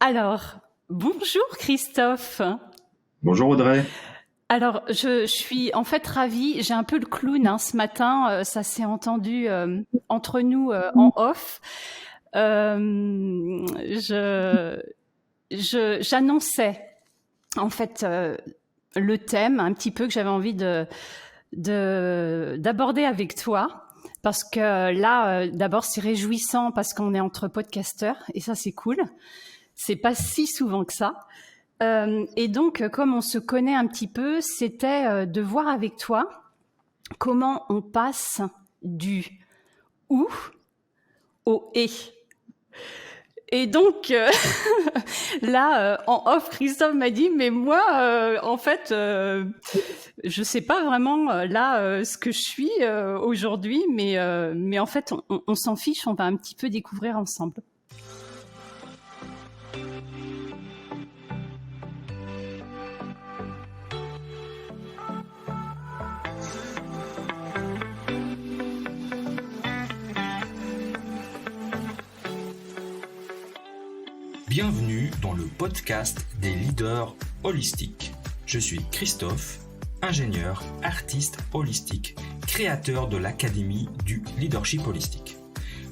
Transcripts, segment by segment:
Alors, bonjour Christophe. Bonjour Audrey. Alors, je suis en fait ravie. J'ai un peu le clown ce matin. Ça s'est entendu entre nous en off. J'annonçais en fait le thème un petit peu que j'avais envie d'aborder avec toi. Parce que là, d'abord, c'est réjouissant parce qu'on est entre podcasteurs et ça, c'est cool. C'est pas si souvent que ça. Et donc, comme on se connaît un petit peu, c'était de voir avec toi comment on passe du ou au et. Et donc, là, en off, Christophe m'a dit, mais moi, en fait, je sais pas vraiment là ce que je suis aujourd'hui, mais en fait, on s'en fiche, on va un petit peu découvrir ensemble. Bienvenue dans le podcast des leaders holistiques. Je suis Christophe, ingénieur, artiste holistique, créateur de l'Académie du leadership holistique.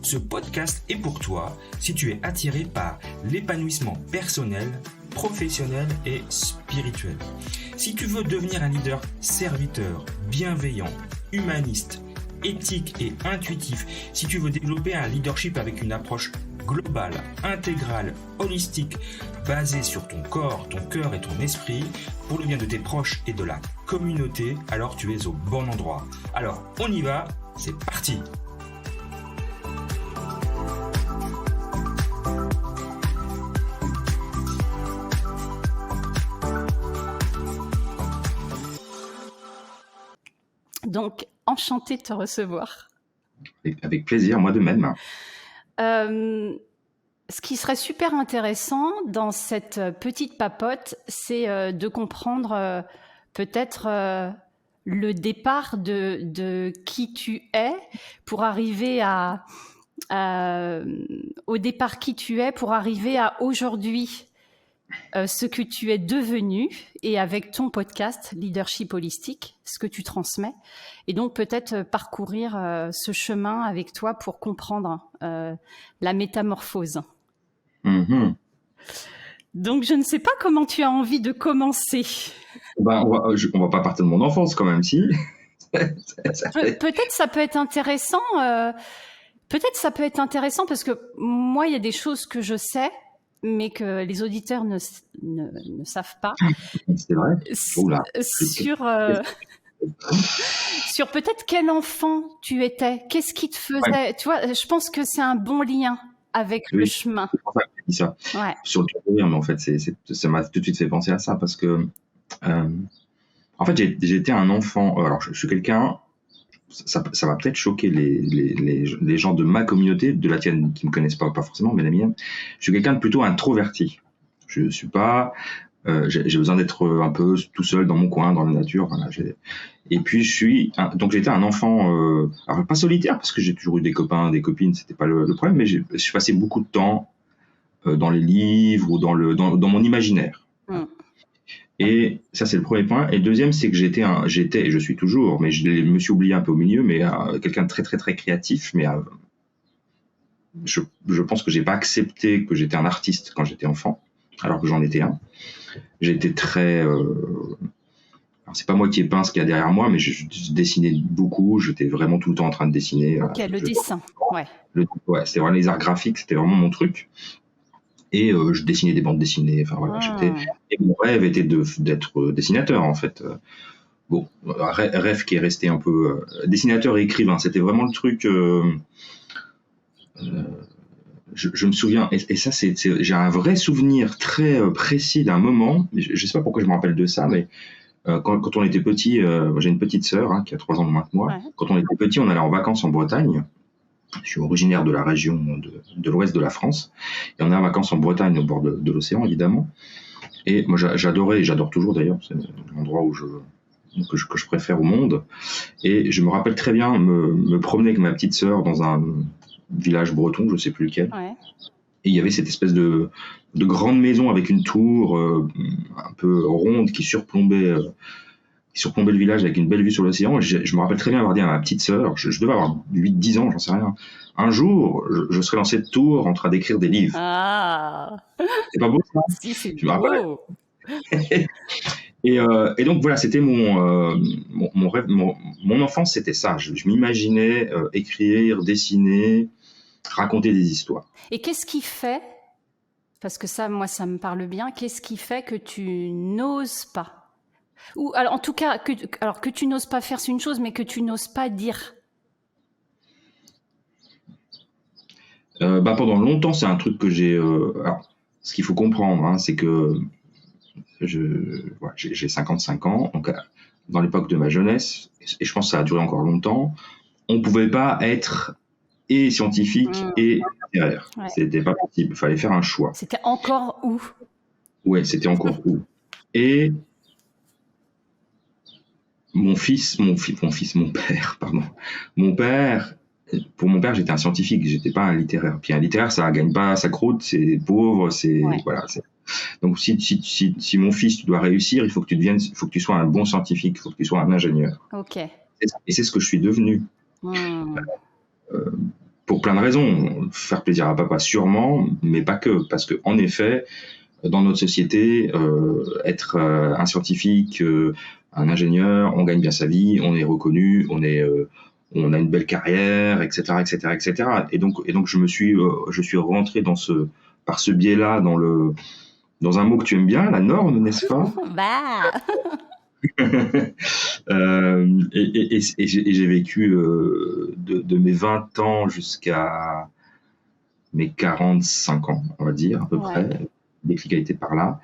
Ce podcast est pour toi si tu es attiré par l'épanouissement personnel, professionnel et spirituel. Si tu veux devenir un leader serviteur, bienveillant, humaniste, éthique et intuitif, si tu veux développer un leadership avec une approche globale, intégrale, holistique, basée sur ton corps, ton cœur et ton esprit, pour le bien de tes proches et de la communauté, alors tu es au bon endroit. Alors, on y va, c'est parti! Donc, enchantée de te recevoir. Avec plaisir, moi de même. Ce qui serait super intéressant dans cette petite papote, c'est de comprendre peut-être le départ de qui tu es pour arriver au départ qui tu es pour arriver à aujourd'hui ce que tu es devenu et avec ton podcast Leadership Holistique, ce que tu transmets. Et donc peut-être parcourir ce chemin avec toi pour comprendre la métamorphose. Mm-hmm. Donc je ne sais pas comment tu as envie de commencer. Ben, on va pas partir de mon enfance quand même, si. Peut-être ça peut être intéressant. Peut-être ça peut être intéressant parce que moi il y a des choses que je sais mais que les auditeurs ne savent pas. C'est vrai. Oula. Sur peut-être quel enfant tu étais, qu'est-ce qui te faisait. Ouais. Tu vois, je pense que c'est un bon lien avec le chemin. C'est pour ça que j'ai dit ça. Ouais. Sur le rire, mais en fait, ça m'a tout de suite fait penser à ça parce que, en fait, j'ai été un enfant. Alors, je suis quelqu'un. Ça va peut-être choquer les gens de ma communauté, de la tienne qui me connaissent pas forcément, mais la mienne. Je suis quelqu'un de plutôt introverti. Je suis pas. J'ai besoin d'être un peu tout seul dans mon coin, dans la nature. Voilà, et puis donc j'étais un enfant, alors pas solitaire parce que j'ai toujours eu des copains, des copines, c'était pas le problème, mais je suis passé beaucoup de temps dans les livres ou dans mon imaginaire. Et ça, c'est le premier point. Et le deuxième, c'est que j'étais et je suis toujours, mais je me suis oublié un peu au milieu, mais quelqu'un de très, très, très créatif. Mais je pense que j'ai pas accepté que j'étais un artiste quand j'étais enfant, alors que j'en étais un. J'étais très... alors c'est pas moi qui ai peint ce qu'il y a derrière moi, mais je dessinais beaucoup. J'étais vraiment tout le temps en train de dessiner. Ok, le dessin, ouais. Ouais, c'était vraiment les arts graphiques, c'était vraiment mon truc. Et je dessinais des bandes dessinées. Enfin voilà, et mon rêve était d'être dessinateur en fait. Bon, rêve qui est resté un peu dessinateur et écrivain. C'était vraiment le truc. Je me souviens, et ça j'ai un vrai souvenir très précis d'un moment. Je sais pas pourquoi je me rappelle de ça, mais quand on était petit, j'ai une petite sœur qui a 3 ans de moins que moi. Ouais. Quand on était petit, on allait en vacances en Bretagne. Je suis originaire de la région de l'ouest de la France. Et on est en vacances en Bretagne, au bord de l'océan, évidemment. Et moi, j'adorais, et j'adore toujours d'ailleurs, c'est l'endroit que je préfère au monde. Et je me rappelle très bien me promener avec ma petite sœur dans un village breton, je ne sais plus lequel. Ouais. il y avait cette espèce de grande maison avec une tour un peu ronde qui surplombait le village avec une belle vue sur l'océan. Je me rappelle très bien avoir dit à ma petite sœur, je devais avoir 8-10 ans, j'en sais rien, un jour, je serai dans cette tour en train d'écrire des livres. Ah, C'est pas beau ça? si, c'est Je me rappelle. beau. Et donc voilà, c'était mon rêve, mon enfance, c'était ça. Je m'imaginais écrire, dessiner, raconter des histoires. Et qu'est-ce qui fait, parce que ça, moi, ça me parle bien, qu'est-ce qui fait que tu n'oses pas? Ou alors, en tout cas, que tu n'oses pas faire, c'est une chose, mais que tu n'oses pas dire. Pendant longtemps, c'est un truc que j'ai. Alors, ce qu'il faut comprendre, hein, c'est que j'ai 55 ans, donc dans l'époque de ma jeunesse, et je pense que ça a duré encore longtemps, on ne pouvait pas être et scientifique et littéraire. Ouais. C'était pas possible, il fallait faire un choix. C'était encore où? Ouais, c'était encore où. Et mon père, pour mon père, j'étais un scientifique, j'étais pas un littéraire. Puis un littéraire, ça gagne pas sa croûte, c'est pauvre, c'est Ouais. voilà. Donc si mon fils, tu dois réussir, il faut que tu sois un bon scientifique, il faut que tu sois un ingénieur. Ok. Et c'est ce que je suis devenu. Pour plein de raisons. Faire plaisir à papa, sûrement, mais pas que. Parce que en effet, dans notre société, être un scientifique, un ingénieur, on gagne bien sa vie, on est reconnu, on a une belle carrière, etc., etc., etc. Et donc je suis rentré par ce biais-là dans un mot que tu aimes bien, la norme, n'est-ce pas? Bah. Et j'ai vécu de mes 20 ans jusqu'à mes 45 ans, on va dire, à peu près. Le déclic a été par là.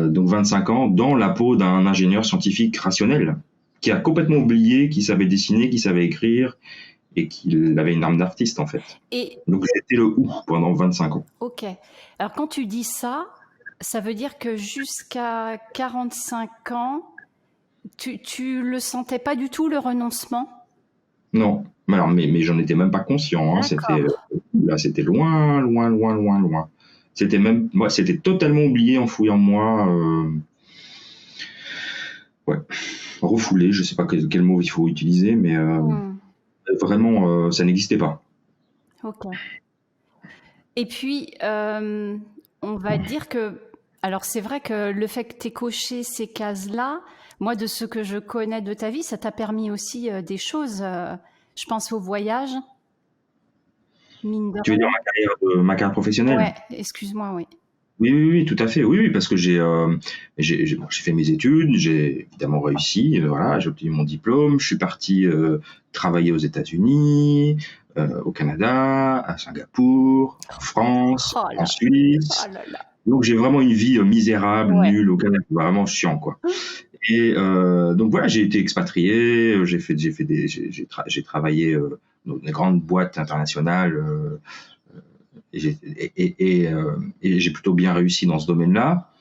Donc 25 ans dans la peau d'un ingénieur scientifique rationnel qui a complètement oublié qu'il savait dessiner, qu'il savait écrire et qu'il avait une âme d'artiste en fait. Donc j'étais le ou pendant 25 ans. Ok. Alors quand tu dis ça, ça veut dire que jusqu'à 45 ans, tu le sentais pas du tout, le renoncement? Non, mais j'en étais même pas conscient. Hein. C'était loin, loin, loin, loin, loin. C'était totalement oublié, enfoui en moi. Refoulé, je sais pas quel mot il faut utiliser, mais vraiment, ça n'existait pas. Ok. Et puis, on va dire que, alors c'est vrai que le fait que tu aies coché ces cases-là, moi, de ce que je connais de ta vie, ça t'a permis aussi des choses. Je pense au voyage. Mine de tu veux dire ma carrière professionnelle? Ouais, excuse-moi, oui. Oui, tout à fait. Oui, parce que j'ai fait mes études, j'ai évidemment réussi. Voilà, j'ai obtenu mon diplôme. Je suis parti travailler aux États-Unis, au Canada, à Singapour, en France, en Suisse. Oh là là. Donc j'ai vraiment une vie misérable, nulle au Canada, vraiment chiant quoi. Et donc voilà, j'ai été expatrié, j'ai travaillé dans des grandes boîtes internationales. Et j'ai plutôt bien réussi dans ce domaine-là,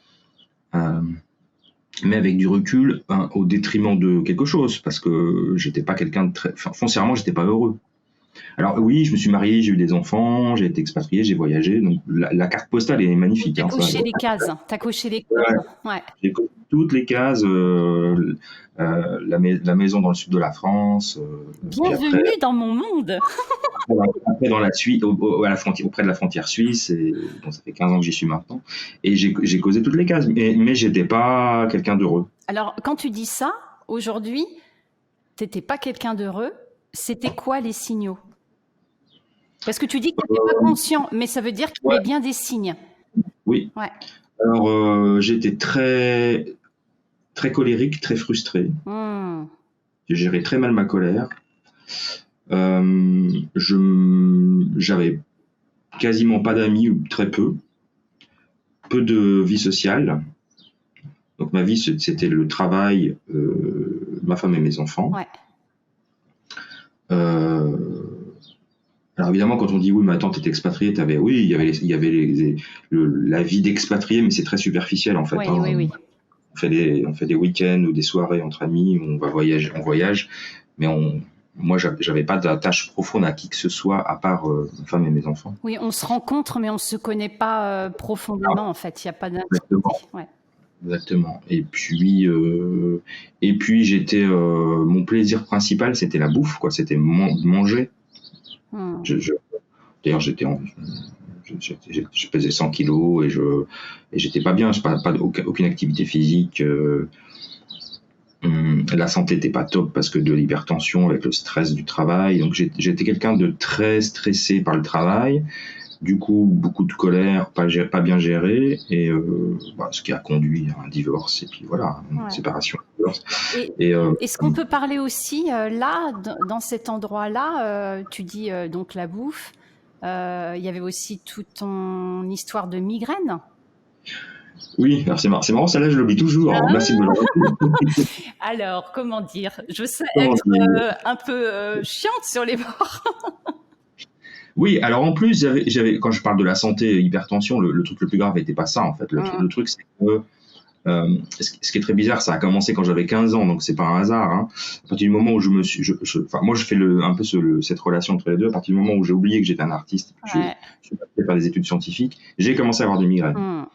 mais avec du recul, au détriment de quelque chose, parce que j'étais pas quelqu'un de très, foncièrement, j'étais pas heureux. Alors oui, je me suis marié, j'ai eu des enfants, j'ai été expatrié, j'ai voyagé, donc la carte postale est magnifique. T'as coché les cases. T'as coché les cases. Ouais. J'ai coché toutes les cases. La maison dans le sud de la France. Bienvenue dans mon monde. Après dans la Suisse, à la frontière, auprès de la frontière suisse, et bon, ça fait 15 ans que j'y suis maintenant, et j'ai causé toutes les cases, mais j'étais pas quelqu'un d'heureux. Alors, quand tu dis ça, aujourd'hui, t'étais pas quelqu'un d'heureux, c'était quoi les signaux? Parce que tu dis que tu n'étais pas conscient, mais ça veut dire qu'il y a bien des signes. Oui. Ouais. Alors, j'étais très, très colérique, très frustré. J'ai géré très mal ma colère. J'avais quasiment pas d'amis ou très peu de vie sociale. Donc ma vie, c'était le travail, ma femme et mes enfants. Ouais. Alors évidemment, quand on dit oui, mais attends, t'es expatrié, il y avait la vie d'expatrié, mais c'est très superficiel en fait. Oui, hein. oui. On fait des week-ends ou des soirées entre amis, on voyage, mais on moi, j'avais pas d'attache profonde à qui que ce soit à part ma femme et mes enfants. Oui, on se rencontre, mais on se connaît pas profondément, en fait. Il n'y a pas d'intimité. Exactement. Ouais. Exactement. Et puis j'étais, mon plaisir principal, c'était la bouffe, quoi. C'était manger. D'ailleurs, je pesais 100 kilos et j'étais pas bien. Aucune activité physique. La santé n'était pas top parce que de l'hypertension avec le stress du travail. Donc j'étais quelqu'un de très stressé par le travail. Du coup, beaucoup de colère, pas bien géré, et ce qui a conduit à un divorce, et puis voilà, une séparation, un divorce. Est-ce qu'on peut parler aussi, là, dans cet endroit-là, tu dis donc la bouffe, il y avait aussi toute ton histoire de migraine. Oui, alors c'est marrant, celle-là je l'oublie toujours. Alors, merci de me le rappeler. Alors, comment dire, je sais être un peu chiante sur les bords. Oui, alors en plus, quand je parle de la santé, hypertension, le truc le plus grave n'était pas ça en fait. Le truc, c'est que ce qui est très bizarre, ça a commencé quand j'avais 15 ans, donc c'est pas un hasard. Hein. À partir du moment où moi je fais un peu cette relation entre les deux. À partir du moment où j'ai oublié que j'étais un artiste, je suis passé par des études scientifiques, j'ai commencé à avoir des migraines.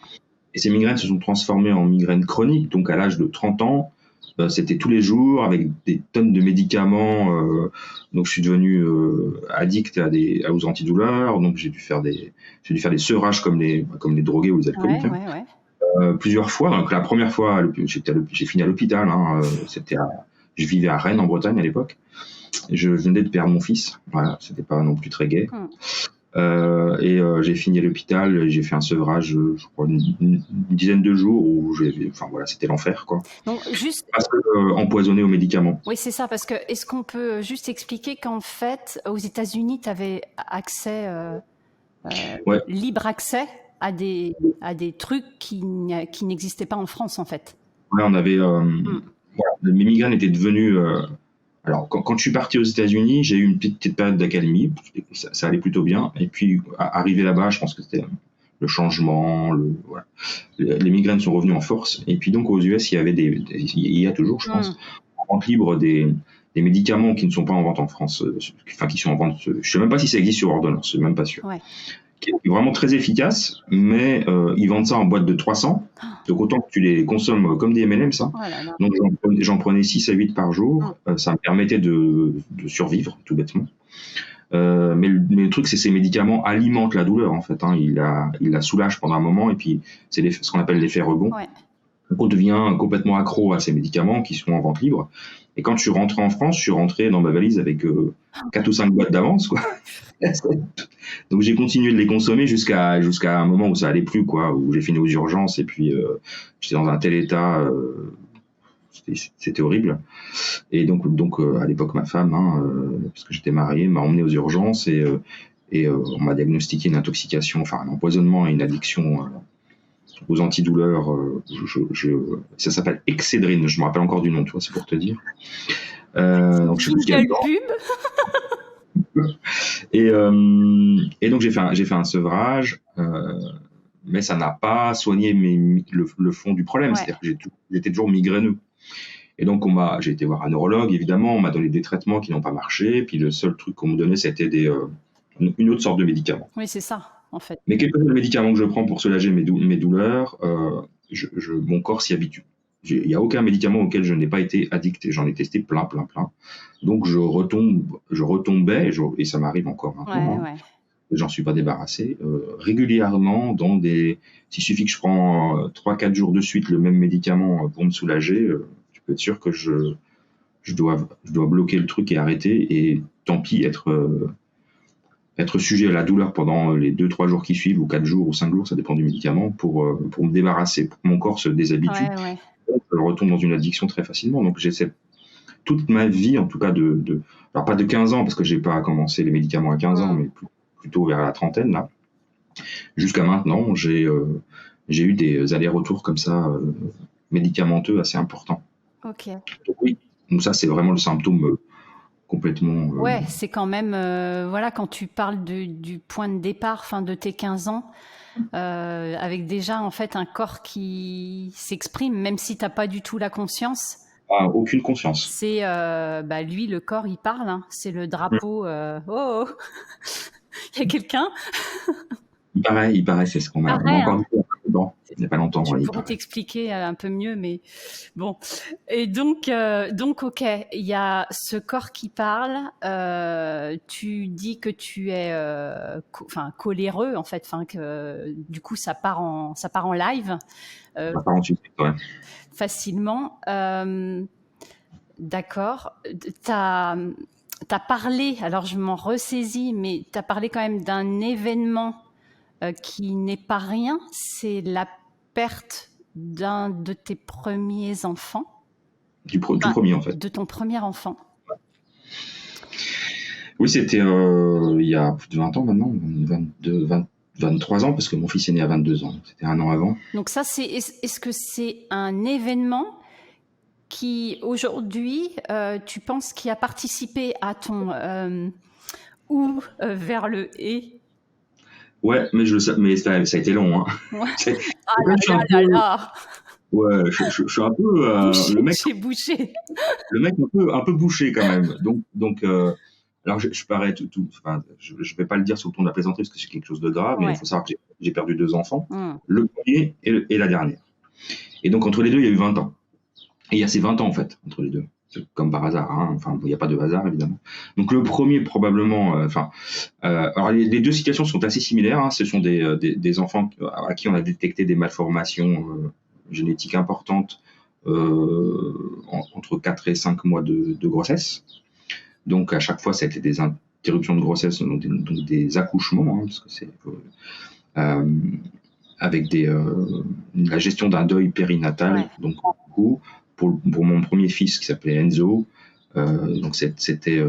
Et ces migraines se sont transformées en migraines chroniques, donc à l'âge de 30 ans. C'était tous les jours avec des tonnes de médicaments. Donc je suis devenu addict aux antidouleurs. Donc j'ai dû faire des sevrage comme les drogués ou les alcooliques. Plusieurs fois. Donc la première fois, j'ai fini à l'hôpital. Hein, je vivais à Rennes en Bretagne à l'époque. Je venais de perdre mon fils. Voilà, c'était pas non plus très gai. J'ai fini à l'hôpital, j'ai fait un sevrage, je crois une dizaine de jours où c'était l'enfer, quoi. Donc juste parce que empoisonné aux médicaments. Oui, c'est ça, parce que est-ce qu'on peut juste expliquer qu'en fait aux États-Unis tu avais accès libre accès à des trucs qui n'existaient pas en France en fait. Ouais, on avait mes migraines étaient devenues alors, quand je suis parti aux États-Unis, j'ai eu une petite période d'accalmie. Ça allait plutôt bien. Et puis, arrivé là-bas, je pense que c'était le changement. Les migraines sont revenues en force. Et puis, donc, aux US, il y a toujours, je pense, en vente libre des médicaments qui ne sont pas en vente en France. Qui sont en vente. Je ne sais même pas si ça existe sur ordonnance. Je ne suis même pas sûr. Qui est vraiment très efficace, mais ils vendent ça en boîte de 300. Donc autant que tu les consommes comme des M&M's. Hein. Donc j'en prenais 6 à 8 par jour. Ça me permettait de survivre, tout bêtement. Mais le truc, c'est que ces médicaments alimentent la douleur, en fait. Hein. Ils la soulagent pendant un moment, et puis c'est ce qu'on appelle l'effet rebond. On devient complètement accro à ces médicaments qui sont en vente libre. Et quand je suis rentré en France, je suis rentré dans ma valise avec 4 ou 5 boîtes d'avance, quoi. Donc j'ai continué de les consommer jusqu'à un moment où ça allait plus, quoi, où j'ai fini aux urgences, et puis j'étais dans un tel état, c'était horrible. Et donc à l'époque, ma femme, parce que j'étais marié, m'a emmené aux urgences, et on m'a diagnostiqué une intoxication, enfin un empoisonnement et une addiction aux antidouleurs. Ça s'appelle Excedrine, je me rappelle encore du nom, tu vois, c'est pour te dire. Donc je suis et donc j'ai fait un sevrage, mais ça n'a pas soigné le fond du problème, c'est-à-dire que j'étais toujours migraineux. Et donc j'ai été voir un neurologue, évidemment, on m'a donné des traitements qui n'ont pas marché, puis le seul truc qu'on me donnait, c'était une autre sorte de médicament. Oui, c'est ça, en fait. Mais quel que soit le médicament que je prends pour soulager mes douleurs, mon corps s'y habitue. Il n'y a aucun médicament auquel je n'ai pas été addict. J'en ai testé plein. Donc je retombais, et ça m'arrive encore maintenant. J'en suis pas débarrassé. Régulièrement, s'il suffit que je prends 3-4 jours de suite le même médicament pour me soulager, tu peux être sûr que je dois bloquer le truc et arrêter. Et tant pis, être sujet à la douleur pendant les 2-3 jours qui suivent, ou 4 jours, ou 5 jours, ça dépend du médicament, pour me débarrasser, pour que mon corps se déshabitue. Je retombe dans une addiction très facilement. Donc j'essaie toute ma vie, en tout cas, alors pas de 15 ans, parce que j'ai pas commencé les médicaments à 15 ans, mais plutôt vers la trentaine, là. Jusqu'à maintenant, j'ai eu des allers-retours comme ça, médicamenteux assez importants. Ok. Donc oui, donc ça, c'est vraiment le symptôme complètement... Ouais, c'est quand même... voilà, quand tu parles du point de départ, de tes 15 ans, avec déjà, en fait, un corps qui s'exprime, même si tu n'as pas du tout la conscience. a aucune conscience. C'est lui, le corps, il parle. Hein. C'est le drapeau. Oh, il y a quelqu'un. Il paraît, c'est ce qu'on a encore vu il n'y a pas longtemps. Je pourrais t'expliquer un peu mieux, mais bon. Et donc, ok, il y a ce corps qui parle. Tu dis que tu es, coléreux en fait, que du coup ça part en live. Ça part en suite, ouais. Facilement. D'accord. T'as parlé. Alors je m'en ressaisis, mais t'as parlé quand même d'un événement qui n'est pas rien. C'est la perte d'un de tes premiers enfants. Du premier, en fait. De ton premier enfant. Oui, c'était il y a plus de 20 ans maintenant, 23 ans, parce que mon fils est né à 22 ans. C'était un an avant. Donc ça, est-ce que c'est un événement qui, aujourd'hui, tu penses qui a participé à ton vers le et? Ouais, mais ça a été long. Hein. Ouais. Ouais, je suis un peu bouché, le mec. Bouché. Le mec un peu bouché quand même. Donc alors je parais je vais pas le dire sur le ton de la plaisanterie parce que c'est quelque chose de grave, mais il faut savoir que j'ai perdu 2 enfants, le premier et la dernière. Et donc entre les deux, il y a eu 20 ans. Et il y a ces 20 ans en fait entre les deux. C'est comme par hasard, hein. Enfin, il n'y a pas de hasard évidemment. Donc le premier probablement, alors les deux situations sont assez similaires. Hein. Ce sont des enfants à qui on a détecté des malformations génétiques importantes entre 4 et 5 mois de grossesse. Donc à chaque fois, ça a été des interruptions de grossesse, donc des accouchements, hein, parce que c'est avec la gestion d'un deuil périnatal. Ouais. Donc du coup, pour mon premier fils qui s'appelait Enzo, donc c'était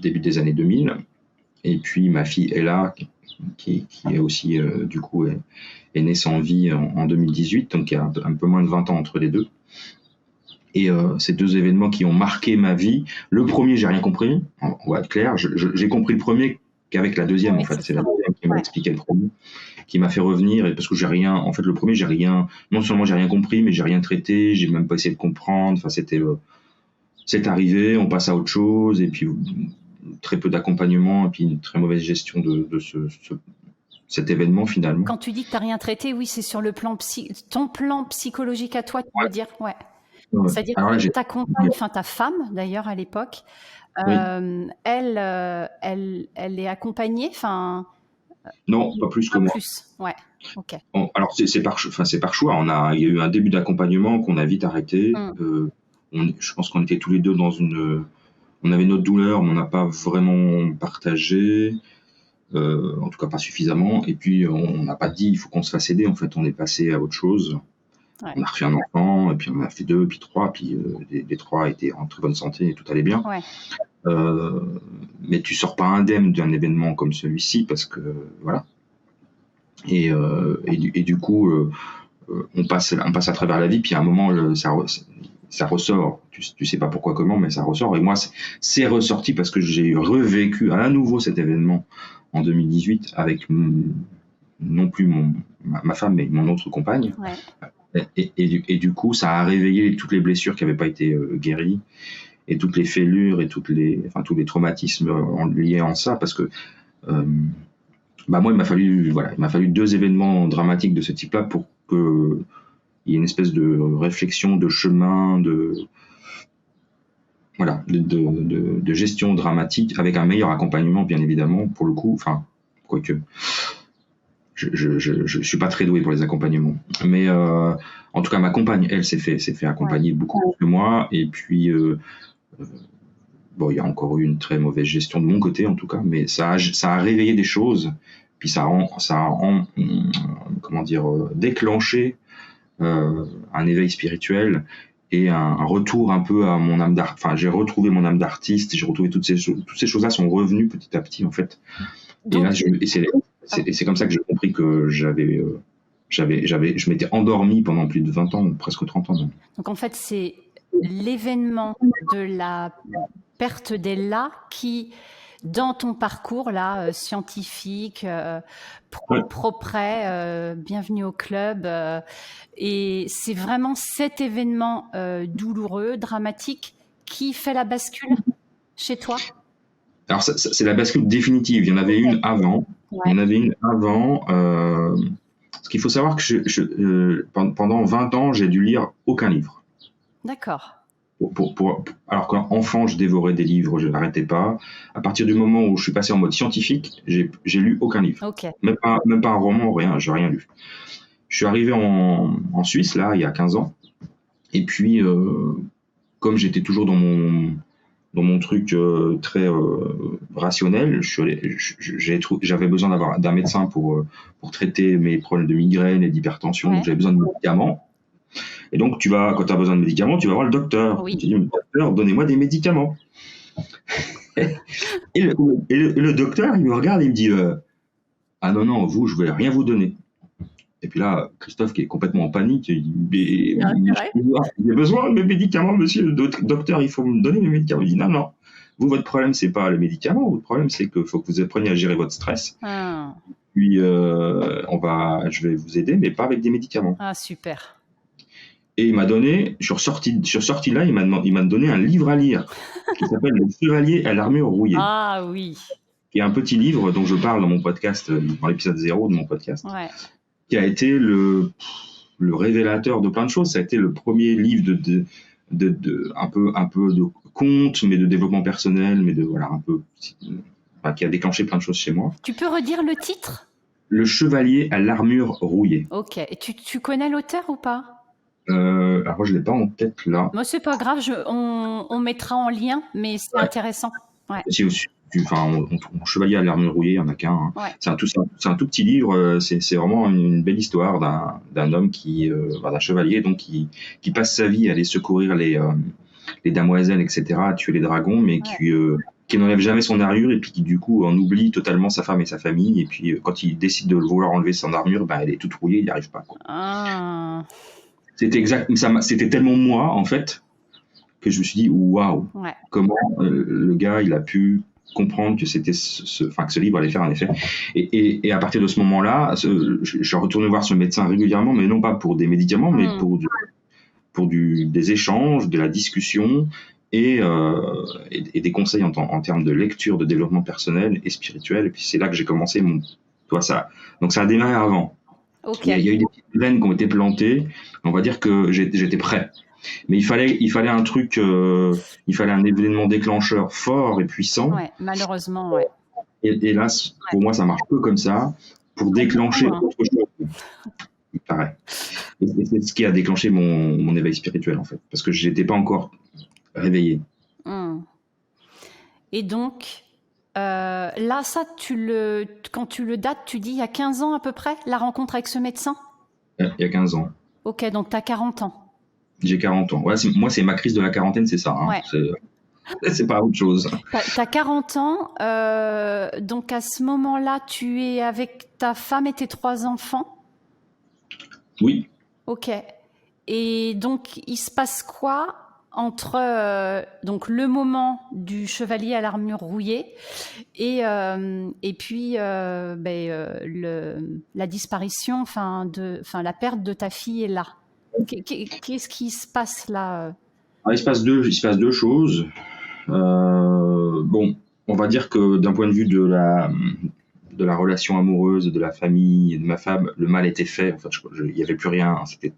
début des années 2000, et puis ma fille Ella qui est aussi du coup est née sans vie en 2018, donc il y a un peu moins de 20 ans entre les deux. Et ces deux événements qui ont marqué ma vie. Le premier, j'ai rien compris. On va être clair. J'ai compris le premier qu'avec la deuxième, en fait. C'est la deuxième qui m'a expliqué le premier, qui m'a fait revenir. Et parce que le premier, non seulement j'ai rien compris, mais j'ai rien traité. J'ai même pas essayé de comprendre. Enfin, c'est arrivé. On passe à autre chose. Et puis, très peu d'accompagnement. Et puis, une très mauvaise gestion de cet événement, finalement. Quand tu dis que t'as rien traité, oui, c'est sur le plan ton plan psychologique à toi, tu veux dire, ouais. C'est-à-dire que ta compagne, ta femme d'ailleurs à l'époque, oui. Elle est accompagnée, non, pas plus que moi. Plus, ouais, ok. Alors c'est par choix. Il y a eu un début d'accompagnement qu'on a vite arrêté. Je pense qu'on était tous les deux on avait notre douleur, mais on n'a pas vraiment partagé. En tout cas pas suffisamment. Et puis on n'a pas dit il faut qu'on se fasse aider. En fait, on est passé à autre chose. Ouais. On a refait un enfant, et puis on en a fait 2, puis 3, puis les 3 étaient en très bonne santé et tout allait bien. Ouais. Mais tu sors pas indemne d'un événement comme celui-ci parce que voilà. Et du coup, on passe à travers la vie, puis à un moment ça ressort. Tu sais pas pourquoi comment, mais ça ressort. Et moi, c'est ressorti parce que j'ai revécu à nouveau cet événement en 2018 avec non plus ma femme, mais mon autre compagne. Ouais. Et du coup, ça a réveillé toutes les blessures qui n'avaient pas été guéries et toutes les fêlures et tous les traumatismes liés en ça, parce que moi, il m'a fallu 2 événements dramatiques de ce type-là pour qu'il y ait une espèce de réflexion, de chemin, de gestion dramatique avec un meilleur accompagnement, bien évidemment, pour le coup. Enfin, quoique. Je suis pas très doué pour les accompagnements, mais en tout cas ma compagne, elle s'est fait accompagner beaucoup plus que moi, et puis il y a encore eu une très mauvaise gestion de mon côté en tout cas, mais ça a réveillé des choses, puis ça a déclenché un éveil spirituel et un retour un peu à mon âme d'artiste. Enfin, j'ai retrouvé mon âme d'artiste, j'ai retrouvé toutes ces choses-là sont revenues petit à petit en fait. Donc, et c'est comme ça que j'ai compris que je m'étais endormi pendant plus de 20 ans, presque 30 ans. Donc en fait, c'est l'événement de la perte d'Ella qui dans ton parcours là, scientifique, Ouais. pro-prêt, bienvenue au club. Et c'est vraiment cet événement douloureux, dramatique, qui fait la bascule chez toi? Alors, c'est la bascule définitive. Il y en avait une avant. Ouais. Il y en avait une avant. Ce qu'il faut savoir que pendant 20 ans, j'ai dû lire aucun livre. D'accord. Alors qu'enfant, je dévorais des livres, je n'arrêtais pas. À partir du moment où je suis passé en mode scientifique, j'ai lu aucun livre. Ok. Même pas un roman, rien, j'ai rien lu. Je suis arrivé en Suisse, là, il y a 15 ans. Et puis, comme j'étais toujours dans mon truc très rationnel, j'avais besoin d'un médecin pour traiter mes problèmes de migraine et d'hypertension. Ouais. Donc j'avais besoin de médicaments. Et donc quand tu as besoin de médicaments, tu vas voir le docteur. Oui. Tu dis, docteur, donnez-moi des médicaments. et le docteur, il me regarde et il me dit, ah non, vous, je vais rien vous donner. Et puis là, Christophe, qui est complètement en panique, il dit, j'ai besoin de mes médicaments, monsieur le docteur, il faut me donner mes médicaments. Il dit, non, vous, votre problème, c'est pas les médicaments, votre problème, c'est qu'il faut que vous appreniez à gérer votre stress. Puis, je vais vous aider, mais pas avec des médicaments. Ah, super. Et il m'a donné, je suis ressorti là, il m'a donné un livre à lire, qui s'appelle Le Chevalier à l'armure rouillée. Ah oui. Qui est un petit livre dont je parle dans mon podcast, dans l'épisode 0 de mon podcast. Ouais. Qui a été le révélateur de plein de choses. Ça a été le premier livre un peu de contes, mais de développement personnel, mais qui a déclenché plein de choses chez moi. Tu peux redire le titre? Le Chevalier à l'armure rouillée. Ok. Et tu connais l'auteur ou pas? Alors je l'ai pas en tête là. Moi, c'est pas grave, on mettra en lien, mais c'est intéressant. Ouais. Mon Chevalier à l'armure rouillée, il n'y en a qu'un. Hein. Ouais. C'est un tout petit livre. C'est vraiment une belle histoire d'un homme d'un chevalier donc qui passe sa vie à aller secourir les damoiselles, etc., à tuer les dragons, mais qui n'enlève jamais son armure et puis qui du coup en oublie totalement sa femme et sa famille. Et puis quand il décide de vouloir enlever son armure, elle est toute rouillée, il n'y arrive pas. Quoi. Ah. C'était tellement moi en fait que je me suis dit waouh, comment le gars il a pu comprendre que c'était que ce livre allait faire un effet. Et à partir de ce moment-là, je retournais voir ce médecin régulièrement, mais non pas pour des médicaments, mais pour des échanges, de la discussion et des conseils en termes de lecture, de développement personnel et spirituel. Et puis c'est là que j'ai commencé donc ça a démarré avant. Okay. Il y a eu des petites graines qui ont été plantées. On va dire que j'étais prêt. Mais il fallait un truc, il fallait un événement déclencheur fort et puissant. Ouais, malheureusement, ouais. Et là, pour moi, ça marche peu comme ça pour déclencher autre chose. Il paraît. Et c'est ce qui a déclenché mon éveil spirituel, en fait. Parce que je n'étais pas encore réveillé. Et donc, là, ça, quand tu le dates, tu dis il y a 15 ans à peu près, la rencontre avec ce médecin? Il y a 15 ans. Ok, donc tu as 40 ans. J'ai 40 ans. Ouais, moi, c'est ma crise de la quarantaine, c'est ça. Hein. Ouais. C'est pas autre chose. Tu as 40 ans, donc à ce moment-là, tu es avec ta femme et tes 3 enfants? Oui. Ok. Et donc, il se passe quoi entre donc le moment du chevalier à l'armure rouillée et puis la disparition, la perte de ta fille est là. Qu'est-ce qui se passe là? Il se passe deux choses. On va dire que d'un point de vue de la relation amoureuse, de la famille et de ma femme, le mal était fait. En fait, il n'y avait plus rien. C'était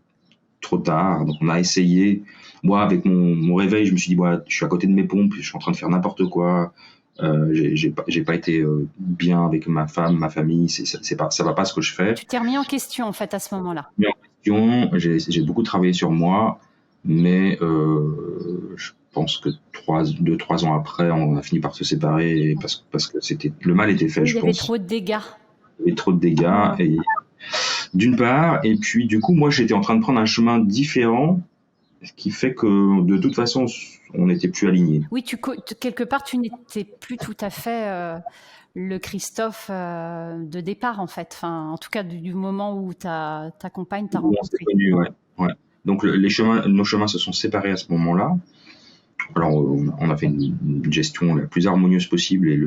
trop tard. Donc, on a essayé. Moi, avec mon réveil, je me suis dit, je suis à côté de mes pompes, je suis en train de faire n'importe quoi. J'ai pas été bien avec ma femme, ma famille. Ça va pas ce que je fais. Tu t'es remis en question, en fait, à ce moment-là. J'ai beaucoup travaillé sur moi, mais je pense que 2-3 ans après, on a fini par se séparer parce que le mal était fait, je pense. Il y avait trop de dégâts. Il y avait trop de dégâts, d'une part, et puis du coup, moi, j'étais en train de prendre un chemin différent, ce qui fait que de toute façon, on n'était plus alignés. Oui, quelque part, tu n'étais plus tout à fait le Christophe de départ, en fait. En tout cas, du moment où ta compagne t'a rencontré. Ouais. Donc nos chemins se sont séparés à ce moment-là. Alors, on a fait une gestion la plus harmonieuse possible et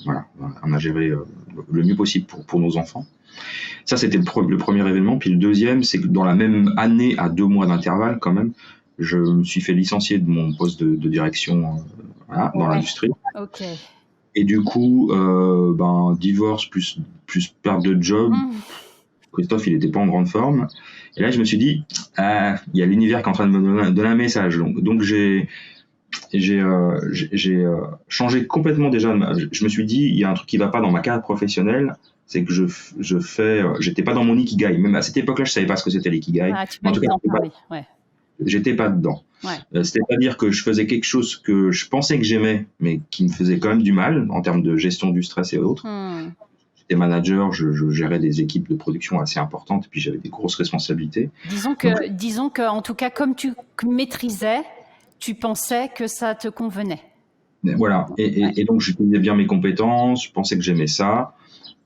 voilà, on a géré le mieux possible pour nos enfants. Ça, c'était le premier événement. Puis le deuxième, c'est que dans la même année, à 2 mois d'intervalle quand même, je me suis fait licencier de mon poste de direction dans l'industrie. Ok. Et du coup, divorce plus perte de job. Christophe, il n'était pas en grande forme. Et là, je me suis dit, il y a l'univers qui est en train de me donner un message. Donc j'ai changé complètement déjà. Je me suis dit, il y a un truc qui va pas dans ma carrière professionnelle, c'est que j'étais pas dans mon ikigai. Même à cette époque-là, je savais pas ce que c'était l'ikigai. En tout cas, j'étais pas dedans. C'est-à-dire que je faisais quelque chose que je pensais que j'aimais, mais qui me faisait quand même du mal en termes de gestion du stress et autres. J'étais manager, je gérais des équipes de production assez importantes, et puis j'avais des grosses responsabilités. Disons que, en tout cas, comme tu maîtrisais, tu pensais que ça te convenait. Voilà. Et donc, j'utilisais bien mes compétences, je pensais que j'aimais ça.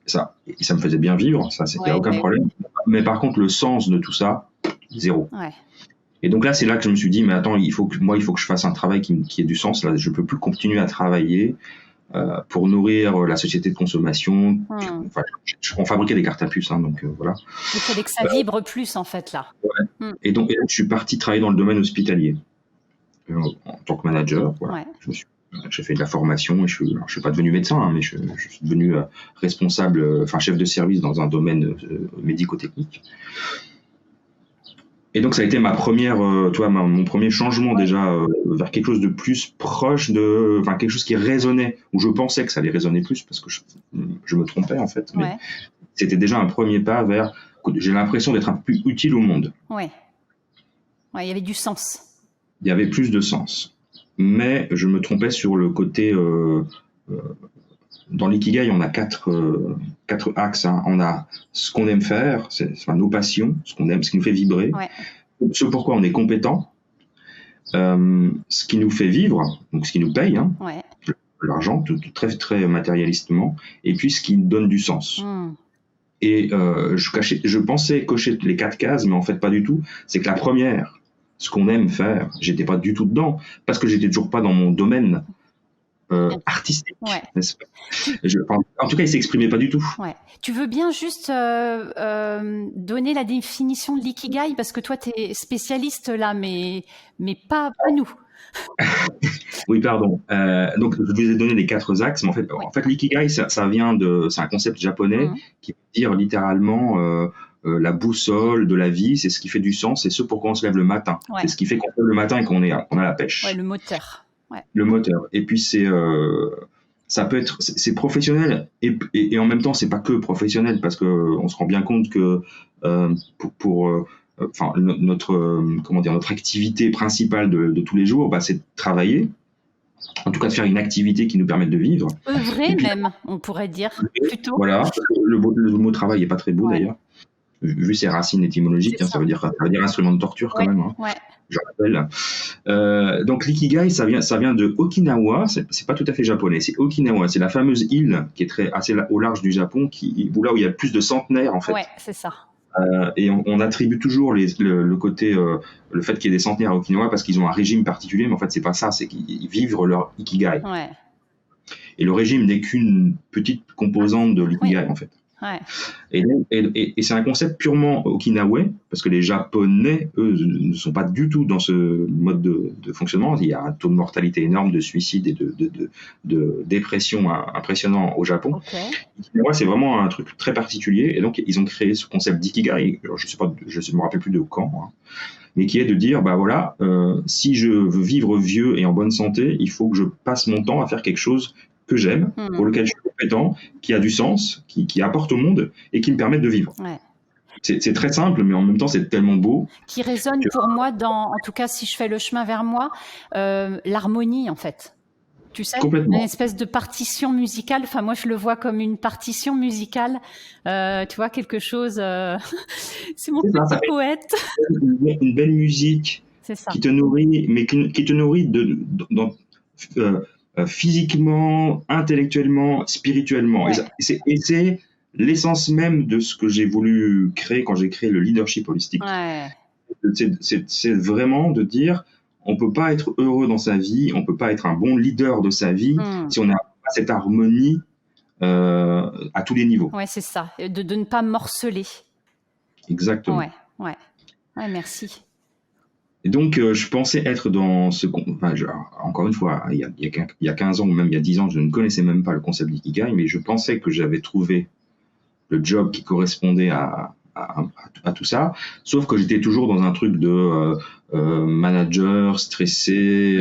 Ça me faisait bien vivre, ça, c'était aucun problème. Mais par contre, le sens de tout ça, zéro. Et donc là, c'est là que je me suis dit, mais attends, il faut que je fasse un travail qui ait du sens. Là, je peux plus continuer à travailler pour nourrir la société de consommation. On fabriquait des cartes à puce, donc voilà. Il fallait que ça vibre plus, en fait, là. Et donc, je suis parti travailler dans le domaine hospitalier en tant que manager. Voilà. J'ai fait de la formation et je suis pas devenu médecin, mais je suis devenu responsable, chef de service dans un domaine médico-technique. Et donc ça a été mon premier changement déjà vers quelque chose de plus proche quelque chose qui résonnait, où je pensais que ça allait résonner plus parce que je me trompais en fait, mais c'était déjà un premier pas vers, j'ai l'impression d'être un peu plus utile au monde. Il y avait du sens. Il y avait plus de sens. Mais je me trompais sur le côté. Dans l'ikigai, on a quatre axes. On a ce qu'on aime faire, nos passions, ce qu'on aime, ce qui nous fait vibrer, ce pourquoi on est compétent, ce qui nous fait vivre, donc ce qui nous paye, l'argent, très très matérialistement, et puis ce qui nous donne du sens. Et je pensais cocher les 4 cases, mais en fait pas du tout. C'est que la première, ce qu'on aime faire, j'étais pas du tout dedans, parce que j'étais toujours pas dans mon domaine artistique. N'est-ce pas ? En tout cas, il s'exprimait pas du tout. Tu veux bien juste donner la définition de l'ikigai, parce que toi, tu es spécialiste là, mais pas nous. Oui, pardon. Donc, je vous ai donné les 4 axes, mais en fait l'ikigai, ça vient c'est un concept japonais qui veut dire littéralement la boussole de la vie, c'est ce qui fait du sens, c'est ce pourquoi on se lève le matin. C'est ce qui fait qu'on se lève le matin et qu'on a la pêche. Le moteur. Le moteur. Et puis ça peut être, c'est professionnel et en même temps c'est pas que professionnel, parce que on se rend bien compte que notre activité principale de tous les jours, c'est de travailler. En tout cas, de faire une activité qui nous permette de vivre. Œuvrer même, on pourrait dire, plutôt. Voilà, le mot travail n'est pas très beau d'ailleurs, vu ses racines étymologiques, ça veut dire instrument de torture quand même. Je rappelle. Donc l'ikigai, ça vient de Okinawa, c'est pas tout à fait japonais, c'est Okinawa, c'est la fameuse île qui est assez au large du Japon, là où il y a plus de centenaires en fait. C'est ça. Et on attribue toujours le côté, le fait qu'il y ait des centenaires à Okinawa parce qu'ils ont un régime particulier, mais en fait c'est pas ça, c'est qu'ils vivent leur ikigai. Et le régime n'est qu'une petite composante de l'ikigai en fait. Et c'est un concept purement okinawais, parce que les Japonais, eux, ne sont pas du tout dans ce mode de fonctionnement. Il y a un taux de mortalité énorme, de suicide et de dépression impressionnant au Japon. L'okinawa, c'est vraiment un truc très particulier, et donc ils ont créé ce concept d'ikigai. Alors, je me rappelle plus de quand, mais qui est de dire, si je veux vivre vieux et en bonne santé, il faut que je passe mon temps à faire quelque chose que j'aime, pour lequel je suis compétent, qui a du sens, qui apporte au monde et qui me permet de vivre. C'est très simple, mais en même temps, c'est tellement beau. Qui résonne pour moi en tout cas, si je fais le chemin vers moi, l'harmonie, en fait. Tu sais, une espèce de partition musicale. Enfin, moi, je le vois comme une partition musicale. Tu vois, quelque chose... c'est mon petit poète. Une belle musique qui te nourrit, mais qui te nourrit physiquement, intellectuellement, spirituellement. Et c'est l'essence même de ce que j'ai voulu créer quand j'ai créé le leadership holistique. C'est vraiment de dire, on peut pas être heureux dans sa vie, on peut pas être un bon leader de sa vie si on n'a pas cette harmonie à tous les niveaux. Ouais, c'est ça, de ne pas morceler. Exactement. Ouais, merci. Et donc, je pensais être dans ce... encore une fois, il y a 15 ans ou même il y a 10 ans, je ne connaissais même pas le concept d'ikigai, mais je pensais que j'avais trouvé le job qui correspondait à tout ça, sauf que j'étais toujours dans un truc de manager, stressé,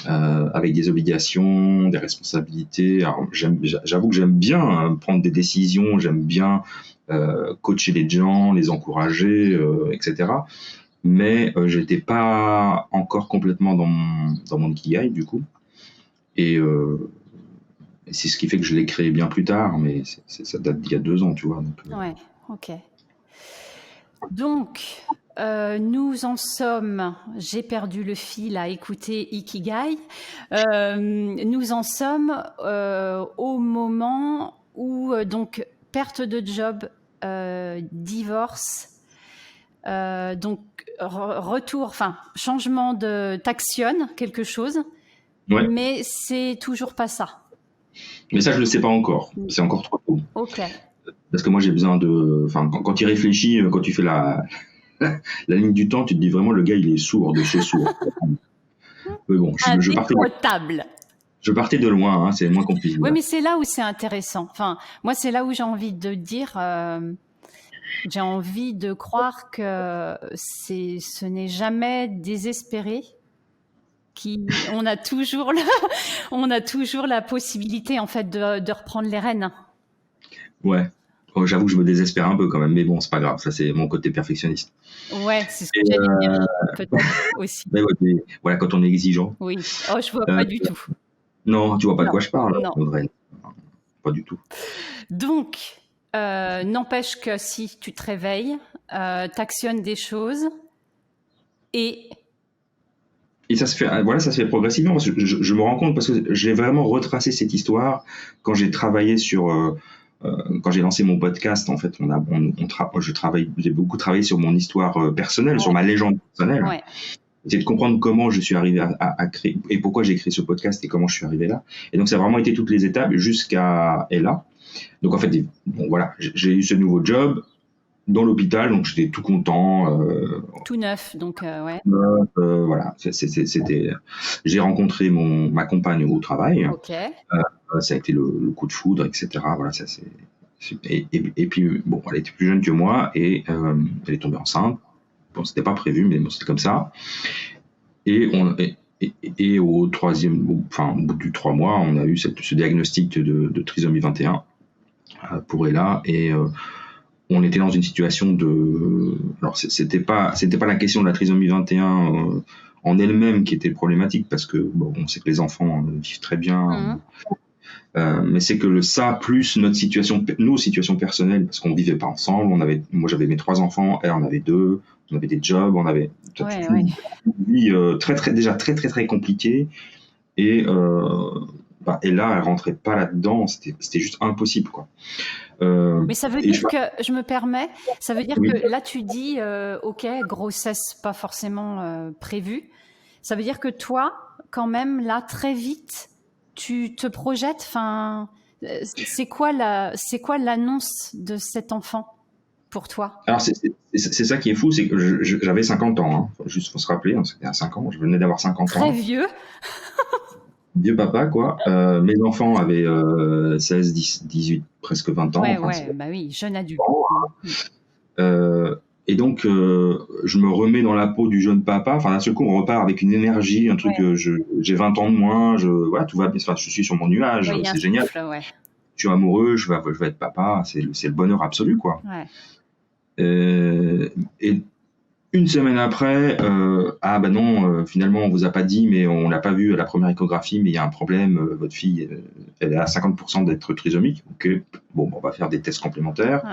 avec des obligations, des responsabilités. Alors, j'avoue que j'aime bien prendre des décisions, j'aime bien coacher les gens, les encourager, etc. Mais j'étais pas encore complètement dans mon ikigai du coup, et c'est ce qui fait que je l'ai créé bien plus tard, mais ça date d'il y a 2 ans, tu vois. Donc, ouais, ok. Donc, nous en sommes, j'ai perdu le fil à écouter Ikigai, nous en sommes au moment où, donc, perte de job, divorce, donc retour, enfin, changement de t'actionnes quelque chose, ouais. Mais c'est toujours pas ça. Mais ça, je le sais pas encore, c'est encore trop tôt. Ok. Parce que moi, j'ai besoin de... Enfin, quand tu réfléchis, quand tu fais la ligne du temps, tu te dis vraiment, le gars, il est sourd de chez sourd. Mais bon, je partais de loin, hein, c'est le moins qu'on puisse dire. Oui, mais c'est là où c'est intéressant. Enfin, moi, c'est là où j'ai envie de dire... j'ai envie de croire que ce n'est jamais désespéré. On a toujours la possibilité, en fait, de reprendre les rênes. Ouais. Oh, j'avoue que je me désespère un peu quand même, mais bon, c'est pas grave, ça c'est mon côté perfectionniste. Ouais, c'est ce que j'allais dire, peut-être aussi. Mais voilà, quand on est exigeant. Oui, oh, je vois pas du tout. Non, tu vois pas de quoi je parle, Audrey. Pas du tout. Donc, n'empêche que si tu te réveilles, t'actionnes des choses et ça se fait progressivement. Parce que je me rends compte parce que j'ai vraiment retracé cette histoire quand j'ai travaillé sur... quand j'ai lancé mon podcast, en fait, j'ai beaucoup travaillé sur mon histoire personnelle, sur ma légende personnelle. Ouais. C'est de comprendre comment je suis arrivé à créer et pourquoi j'ai créé ce podcast et comment je suis arrivé là. Et donc, ça a vraiment été toutes les étapes jusqu'à là. Donc, en fait, bon, voilà, j'ai eu ce nouveau job dans l'hôpital, donc j'étais tout content. Tout neuf, donc ouais. Voilà, c'était. J'ai rencontré ma compagne au travail. Ok. Ça a été le coup de foudre, etc. Voilà, ça c'est. Et puis bon, elle était plus jeune que moi et elle est tombée enceinte. Bon, c'était pas prévu, mais bon, c'était comme ça. Et au bout du 3 mois, on a eu ce diagnostic de trisomie 21 pour Ella et on était dans une situation de. Alors c'était pas la question de la trisomie 21 en elle-même qui était problématique parce que bon, on sait que les enfants vivent très bien. Mais c'est que ça plus nos situations personnelles parce qu'on vivait pas ensemble. Moi j'avais mes 3 enfants, elle en avait 2. On avait des jobs, on avait une vie déjà très très très compliquée et là elle rentrait pas là-dedans, c'était juste impossible quoi. Mais ça veut dire que, je me permets, ça veut dire que là tu dis ok, grossesse pas forcément prévue, ça veut dire que toi quand même là très vite tu te projettes, enfin c'est quoi l'annonce de cet enfant pour toi? Alors c'est ça qui est fou, c'est que j'avais 50 ans, hein. Juste faut se rappeler, c'était à 5 ans, je venais d'avoir 50 ans. Très vieux. Vieux papa quoi. Mes enfants avaient 16, 18, presque 20 ans. Bah oui, jeune adulte. Et donc je me remets dans la peau du jeune papa. Enfin d'un seul coup on repart avec une énergie, un truc. J'ai 20 ans de moins. Voilà, tout va bien. Enfin, je suis sur mon nuage. C'est génial. Je suis amoureux. Je vais être papa. C'est le bonheur absolu quoi. Et une semaine après, finalement on vous a pas dit, mais on l'a pas vu à la première échographie, mais il y a un problème. Votre fille, elle est à 50% d'être trisomique. Ok, bon, on va faire des tests complémentaires.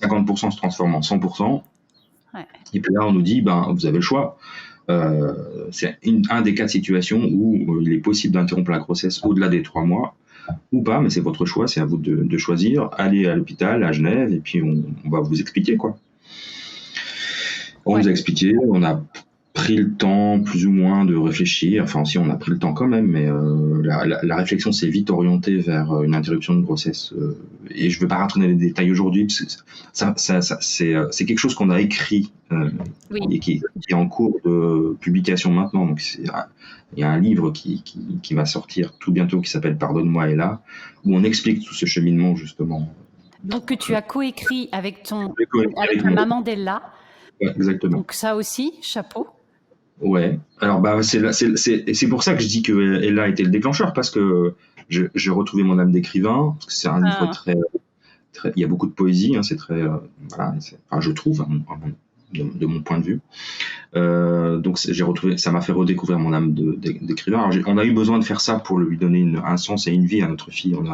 50% se transforme en 100%. Et puis là, on nous dit, vous avez le choix. C'est un des cas de situation où il est possible d'interrompre la grossesse au-delà des 3 mois ou pas, mais c'est votre choix, c'est à vous de choisir. Allez à l'hôpital, à Genève, et puis on va vous expliquer quoi. On nous a expliqué, on a pris le temps, plus ou moins, de réfléchir. Enfin, si, on a pris le temps quand même, mais la réflexion s'est vite orientée vers une interruption de grossesse. Et je ne veux pas rentrer dans les détails aujourd'hui, parce que c'est quelque chose qu'on a écrit et qui est en cours de publication maintenant. Donc, il y a un livre qui va sortir tout bientôt qui s'appelle « Pardonne-moi Ella », où on explique tout ce cheminement, justement. Donc, que tu as coécrit avec la maman d'Ella. Ouais, exactement. Donc, ça aussi, chapeau. Ouais. Alors c'est pour ça que je dis que Ella était le déclencheur, parce que j'ai retrouvé mon âme d'écrivain, parce que c'est un livre très, il y a beaucoup de poésie, hein, c'est très voilà, enfin, je trouve de mon point de vue. Donc j'ai retrouvé, ça m'a fait redécouvrir mon âme d'écrivain. Alors, on a eu besoin de faire ça pour lui donner un sens et une vie à notre fille. On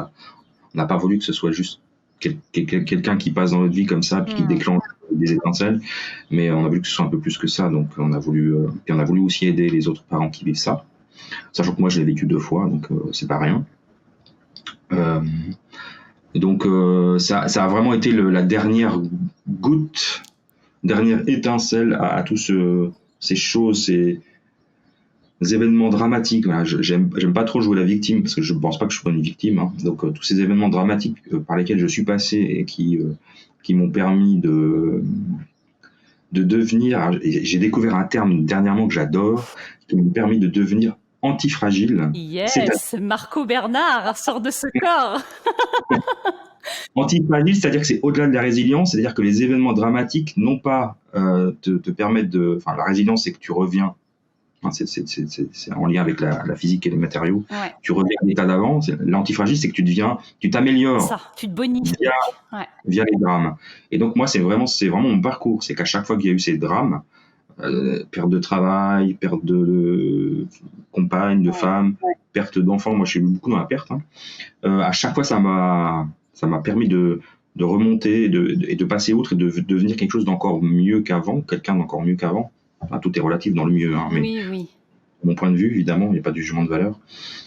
n'a pas voulu que ce soit juste quelqu'un qui passe dans notre vie comme ça, puis qui déclenche des étincelles, mais on a voulu que ce soit un peu plus que ça. Donc on a voulu aussi aider les autres parents qui vivent ça, sachant que moi je l'ai vécu 2 fois, donc c'est pas rien. Donc ça a vraiment été la dernière goutte, dernière étincelle à tous ces choses, ces événements dramatiques. Voilà, j'aime pas trop jouer la victime, parce que je pense pas que je sois une victime, hein. Donc tous ces événements dramatiques par lesquels je suis passé et qui m'ont permis de devenir, j'ai découvert un terme dernièrement que j'adore, qui m'a permis de devenir antifragile. Yes, Marco Bernard sort de ce corps. Antifragile, c'est-à-dire que c'est au-delà de la résilience, c'est-à-dire que les événements dramatiques non pas te permettent la résilience, c'est que tu reviens. C'est en lien avec la physique et les matériaux. Ouais. Tu reviens à l'état d'avant. L'antifragile, c'est que tu t'améliores. Ça, tu te bonifies. Via les drames. Et donc, moi, c'est vraiment mon parcours. C'est qu'à chaque fois qu'il y a eu ces drames, perte de travail, perte de compagne, de femme, perte d'enfants. Moi, je suis beaucoup dans la perte. Hein. À chaque fois, ça m'a permis de remonter et de passer outre et de devenir quelque chose d'encore mieux qu'avant, quelqu'un d'encore mieux qu'avant. Enfin, tout est relatif dans le mieux, hein, mais oui. De mon point de vue, évidemment, il n'y a pas de jugement de valeur.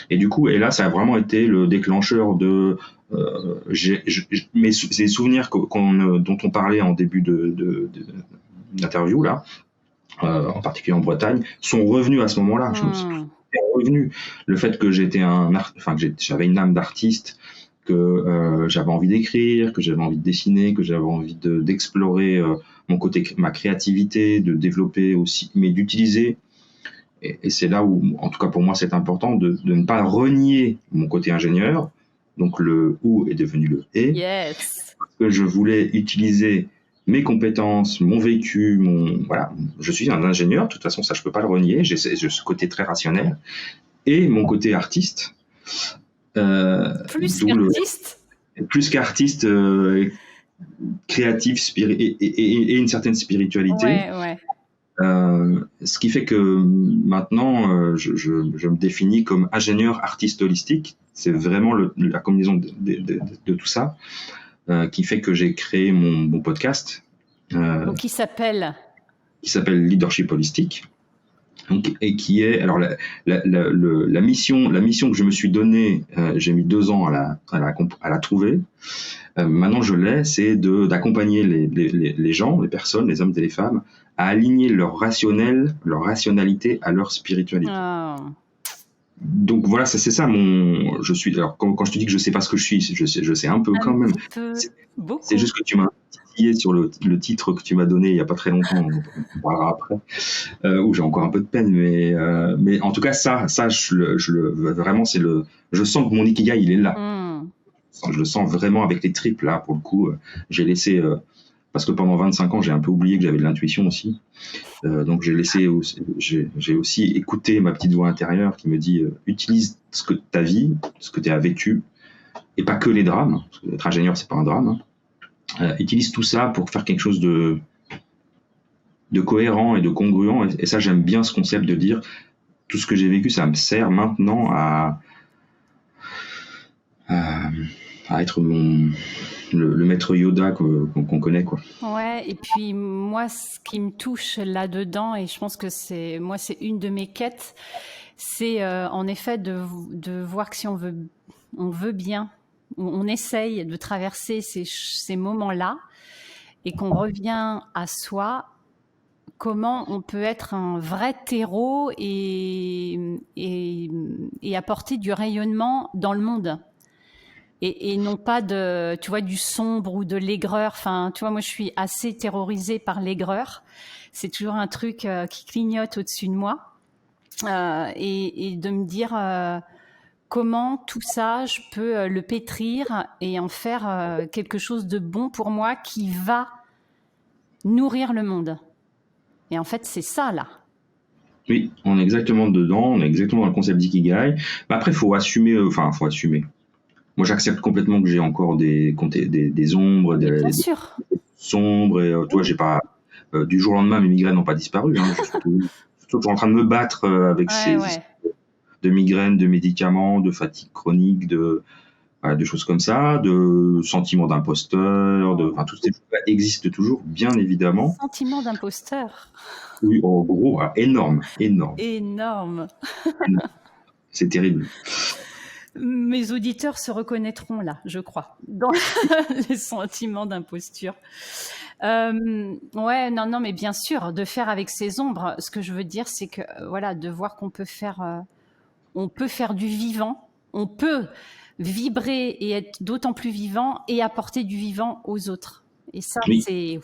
Et du coup, là, ça a vraiment été le déclencheur de ces souvenirs dont on parlait en début d'interview, là, en particulier en Bretagne, sont revenus à ce moment-là. Je me suis revenu. Le fait que j'avais une âme d'artiste, que j'avais envie d'écrire, que j'avais envie de dessiner, que j'avais envie d'explorer ma créativité, de développer aussi, mais d'utiliser. Et c'est là où, en tout cas pour moi, c'est important de ne pas renier mon côté ingénieur. Donc le « ou » est devenu le « et ». Yes. Parce que je voulais utiliser mes compétences, mon vécu, voilà. Je suis un ingénieur, de toute façon, ça je peux pas le renier. J'ai ce côté très rationnel. Et mon côté artiste. Plus qu'artiste, créatif, et une certaine spiritualité. Ouais. Ce qui fait que maintenant, je me définis comme ingénieur artiste holistique. C'est vraiment la combinaison de tout ça qui fait que j'ai créé mon podcast. Qui s'appelle Leadership Holistique. Donc, et qui est alors la mission que je me suis donnée, j'ai mis 2 ans à la trouver. Maintenant je l'ai, c'est d'accompagner les gens, les personnes, les hommes et les femmes à aligner leur rationalité à leur spiritualité. Oh. Donc voilà, c'est ça je suis. Alors quand je te dis que je sais pas ce que je suis, je sais un peu quand même. C'est juste que tu m'as titillé sur le titre que tu m'as donné il y a pas très longtemps. On parlera après. Où j'ai encore un peu de peine, mais en tout cas ça vraiment je sens que mon ikigai il est là. Je le sens vraiment avec les tripes là. Pour le coup, j'ai laissé parce que pendant 25 ans j'ai un peu oublié que j'avais de l'intuition aussi. Donc j'ai aussi écouté ma petite voix intérieure qui me dit utilise ta vie, ce que tu as vécu, et pas que les drames. Parce que être ingénieur c'est pas un drame. Hein. Utilise tout ça pour faire quelque chose de cohérent et de congruent. Et ça, j'aime bien ce concept de dire tout ce que j'ai vécu, ça me sert maintenant à être le maître Yoda qu'on connaît, quoi. Ouais, et puis moi, ce qui me touche là-dedans, et je pense que c'est une de mes quêtes, c'est en effet de voir que si on veut bien, on essaye de traverser ces moments-là, et qu'on revient à soi, comment on peut être un vrai terreau et apporter du rayonnement dans le monde. Et non pas tu vois, du sombre ou de l'aigreur. Enfin, tu vois, moi, je suis assez terrorisée par l'aigreur. C'est toujours un truc qui clignote au-dessus de moi. Et de me dire comment tout ça, je peux le pétrir et en faire quelque chose de bon pour moi qui va nourrir le monde. Et en fait, c'est ça, là. Oui, on est exactement dedans, on est exactement dans le concept d'ikigai. Mais après, faut assumer. Moi, j'accepte complètement que j'ai encore des ombres, Bien sûr. sombres. Et toi, j'ai pas du jour au lendemain, mes migraines n'ont pas disparu. Hein. Je suis toujours en train de me battre avec ces de migraines, de médicaments, de fatigue chronique, de choses comme ça, de sentiments d'imposteur, toutes ces choses existent toujours, bien évidemment. Sentiment d'imposteur. Oui, en gros, énorme. C'est terrible. Mes auditeurs se reconnaîtront là, je crois, dans les sentiments d'imposture. Non, mais bien sûr, de faire avec ces ombres. Ce que je veux dire, c'est que voilà, de voir qu'on peut faire du vivant, on peut vibrer et être d'autant plus vivant et apporter du vivant aux autres. Et ça, c'est...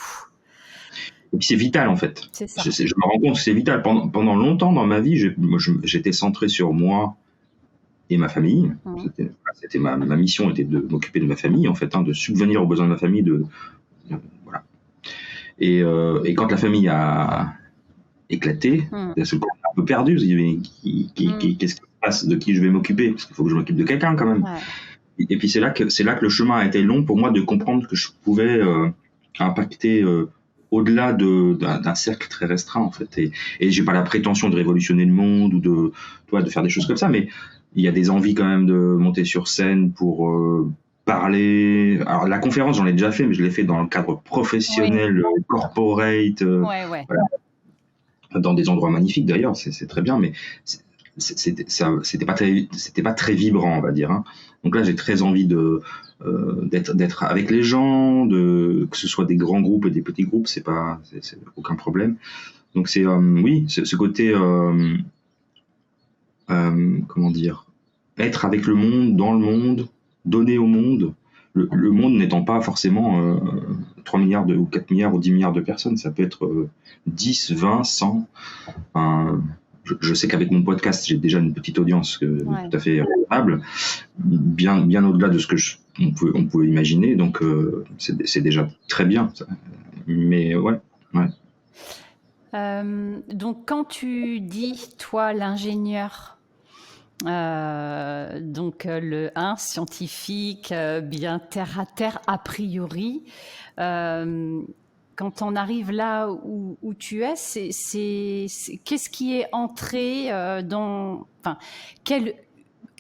Et puis c'est vital en fait. C'est ça. Je me rends compte que c'est vital. Pendant longtemps dans ma vie, j'étais centré sur moi et ma famille. C'était ma mission était de m'occuper de ma famille en fait, de subvenir aux besoins de ma famille. Voilà. Et quand la famille a éclaté, c'est un peu perdu. Qu'est-ce qui se passe? De qui je vais m'occuper? Parce qu'il faut que je m'occupe de quelqu'un quand même. Ouais. Et puis c'est là que le chemin a été long pour moi de comprendre que je pouvais impacter au-delà d'un cercle très restreint en fait. Et j'ai pas la prétention de révolutionner le monde ou de faire des choses comme ça, mais il y a des envies quand même de monter sur scène pour parler. Alors la conférence, j'en ai déjà fait, mais je l'ai fait dans le cadre professionnel, corporate, voilà, dans des endroits magnifiques d'ailleurs, c'est très bien, mais c'était pas très vibrant, on va dire. Donc là, j'ai très envie d'être avec les gens, que ce soit des grands groupes et des petits groupes, c'est aucun problème. Donc c'est ce côté comment dire, être avec le monde, dans le monde, donner au monde, le monde n'étant pas forcément 3 milliards ou 4 milliards ou 10 milliards de personnes, ça peut être 10, 20, 100. Je sais qu'avec mon podcast, j'ai déjà une petite audience tout à fait raisonnable, bien au-delà de ce que on pouvait imaginer, donc c'est déjà très bien. Mais ouais. Donc quand tu dis, toi, l'ingénieur, donc le scientifique, bien terre à terre a priori, quand on arrive là où tu es, qu'est-ce qui est entré quel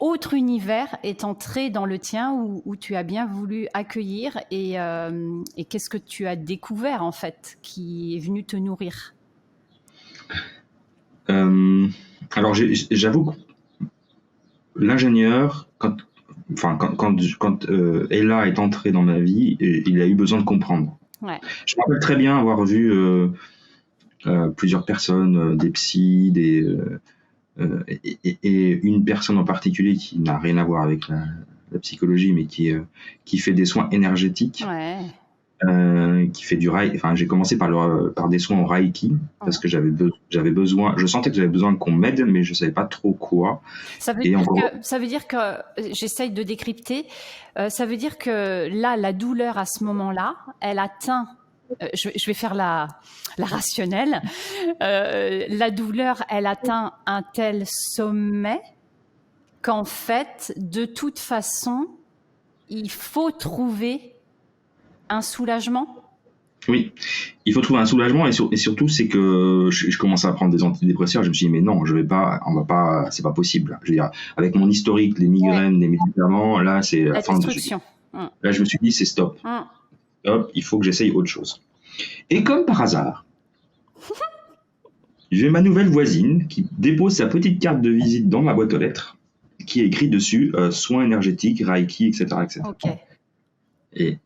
autre univers est entré dans le tien où tu as bien voulu accueillir et qu'est-ce que tu as découvert en fait qui est venu te nourrir? Alors j'avoue que l'ingénieur, quand Ella est entrée dans ma vie, il a eu besoin de comprendre. Ouais. Je me rappelle très bien avoir vu plusieurs personnes, des psys, et une personne en particulier qui n'a rien à voir avec la psychologie, mais qui fait des soins énergétiques. Ouais. Qui fait du Reiki. Enfin, j'ai commencé par des soins en Reiki parce que j'avais besoin. Je sentais que j'avais besoin qu'on m'aide, mais je savais pas trop quoi. Ça veut dire que j'essaye de décrypter. Ça veut dire que là, la douleur à ce moment-là, elle atteint. Je vais faire la rationnelle. La douleur, elle atteint un tel sommet qu'en fait, de toute façon, il faut trouver un soulagement? Oui, il faut trouver un soulagement et surtout c'est que je commençais à prendre des antidépresseurs. Je me suis dit mais non, c'est pas possible. Je veux dire, avec mon historique, les migraines, les médicaments, là c'est la destruction. Là je me suis dit c'est stop. Stop, il faut que j'essaye autre chose. Et comme par hasard, j'ai ma nouvelle voisine qui dépose sa petite carte de visite dans ma boîte aux lettres, qui est écrit dessus soins énergétiques, Reiki, etc., etc. Okay. Et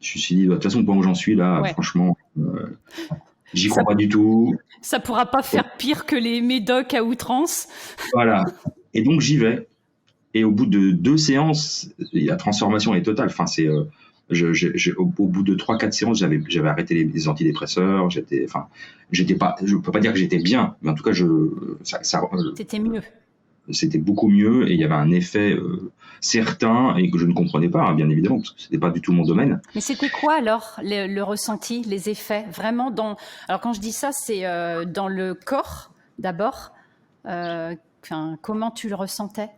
je me suis dit, de toute façon, pendant que j'en suis là, franchement... J'y crois pas du tout. Ça pourra pas faire pire que les médocs à outrance. Voilà. Et donc, j'y vais. Et au bout de 2 séances, la transformation est totale. Enfin, c'est, au bout de 3-4 séances, j'avais arrêté les antidépresseurs. J'étais pas, je peux pas dire que j'étais bien, mais en tout cas, C'était mieux. C'était beaucoup mieux et il y avait un effet certain et que je ne comprenais pas, hein, bien évidemment, parce que c'était pas du tout mon domaine. Mais c'était quoi alors le ressenti, les effets vraiment dans... Alors quand je dis ça, c'est dans le corps d'abord. Comment tu le ressentais?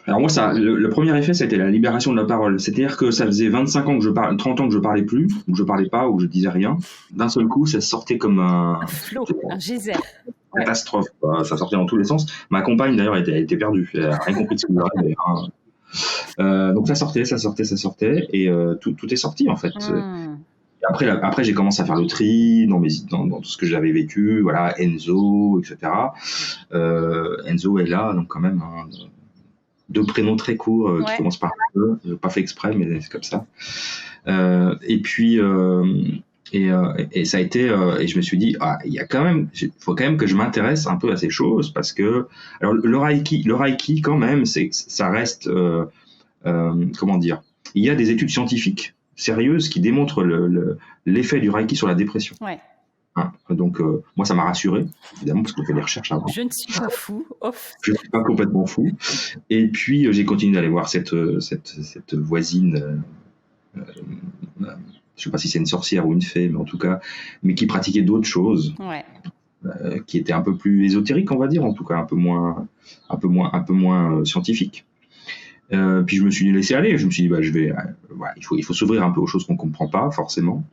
Alors moi, le premier effet, c'était la libération de la parole. C'est-à-dire que ça faisait 25 ans que 30 ans que je parlais plus, ou que je parlais pas, ou que je disais rien. D'un seul coup, ça sortait comme un flot, un geyser. Catastrophe. Ça sortait dans tous les sens. Ma compagne, d'ailleurs, elle était perdue. Elle n'a rien compris de ce qui lui arrivait. Hein. Donc ça sortait, et tout est sorti, en fait. Et après, j'ai commencé à faire le tri dans tout ce que j'avais vécu. Voilà, Enzo, etc. Enzo est là, donc quand même... Hein, 2 prénoms très courts qui commencent par E. Je n'ai pas fait exprès, mais c'est comme ça. Et puis, ça a été, et je me suis dit, il faut quand même que je m'intéresse un peu à ces choses parce que, alors le Reiki quand même, ça reste, comment dire, il y a des études scientifiques sérieuses qui démontrent l'effet du Reiki sur la dépression. Ouais. Hein, donc moi ça m'a rassuré évidemment parce qu'on fait des recherches avant. Je ne suis pas fou. Je ne suis pas complètement fou. Et puis j'ai continué d'aller voir cette voisine. Je ne sais pas si c'est une sorcière ou une fée, mais en tout cas, mais qui pratiquait d'autres choses, qui étaient un peu plus ésotériques, on va dire, en tout cas un peu moins scientifiques. Puis je me suis laissé aller. Je me suis dit il faut s'ouvrir un peu aux choses qu'on comprend pas forcément.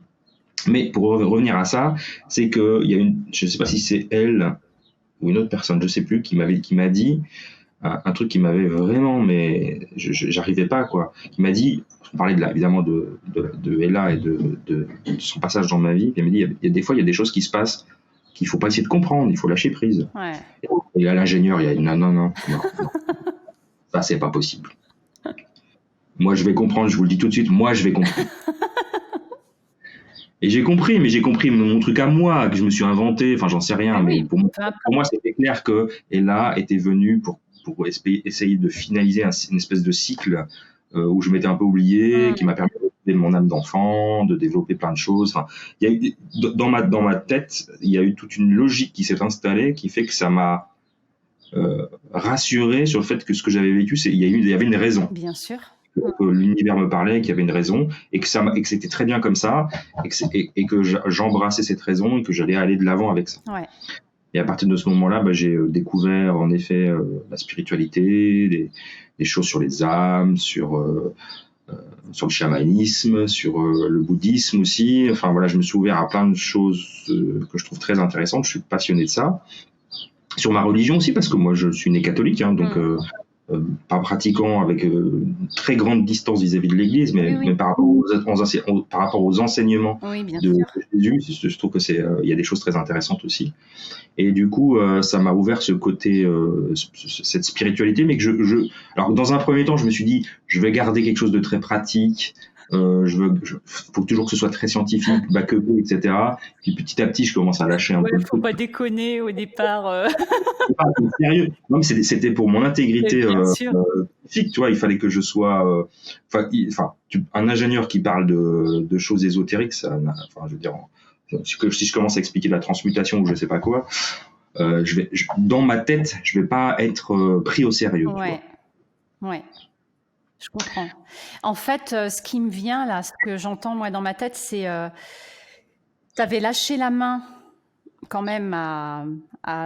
Mais pour revenir à ça, c'est que il y a je ne sais pas si c'est elle ou une autre personne, je sais plus, qui m'a dit un truc qui m'avait vraiment, mais j'arrivais pas quoi. Qui m'a dit, on parlait évidemment de Ella et de son passage dans ma vie. Elle m'a dit, des fois il y a des choses qui se passent qu'il faut pas essayer de comprendre, il faut lâcher prise. Ouais. Et là l'ingénieur, il a dit non, ça c'est pas possible. Moi je vais comprendre, je vous le dis tout de suite, moi je vais comprendre. Et j'ai compris mon truc à moi, que je me suis inventé, enfin j'en sais rien, mais pour moi c'était clair que Ella était venue pour essayer de finaliser une espèce de cycle où je m'étais un peu oublié, qui m'a permis de développer mon âme d'enfant, de développer plein de choses. Enfin, il y a eu, dans ma tête, il y a eu toute une logique qui s'est installée, qui fait que ça m'a rassuré sur le fait que ce que j'avais vécu, il y avait une raison. Bien sûr. Que l'univers me parlait, qu'il y avait une raison, et que c'était très bien comme ça, et que j'embrassais cette raison, et que j'allais aller de l'avant avec ça. Ouais. Et à partir de ce moment-là, j'ai découvert en effet la spiritualité, des choses sur les âmes, sur le chamanisme, sur le bouddhisme aussi. Enfin voilà, je me suis ouvert à plein de choses que je trouve très intéressantes. Je suis passionné de ça. Sur ma religion aussi, parce que moi je suis né catholique, hein, donc pas pratiquant avec très grande distance vis-à-vis de l'Église, mais par rapport aux enseignements de Jésus, je trouve que il y a des choses très intéressantes aussi. Et du coup, ça m'a ouvert ce côté, cette spiritualité, mais alors dans un premier temps, je me suis dit, je vais garder quelque chose de très pratique. Faut toujours que ce soit très scientifique, etc. Puis petit à petit, je commence à lâcher un peu. Faut pas déconner au départ. Sérieux. Non, mais c'était pour mon intégrité physique, tu vois. Il fallait que je sois, un ingénieur qui parle de choses ésotériques, ça, je veux dire, si je commence à expliquer la transmutation ou je sais pas quoi, dans ma tête, je vais pas être pris au sérieux. Ouais. Je comprends. En fait, ce qui me vient là, ce que j'entends moi dans ma tête, c'est tu avais lâché la main quand même à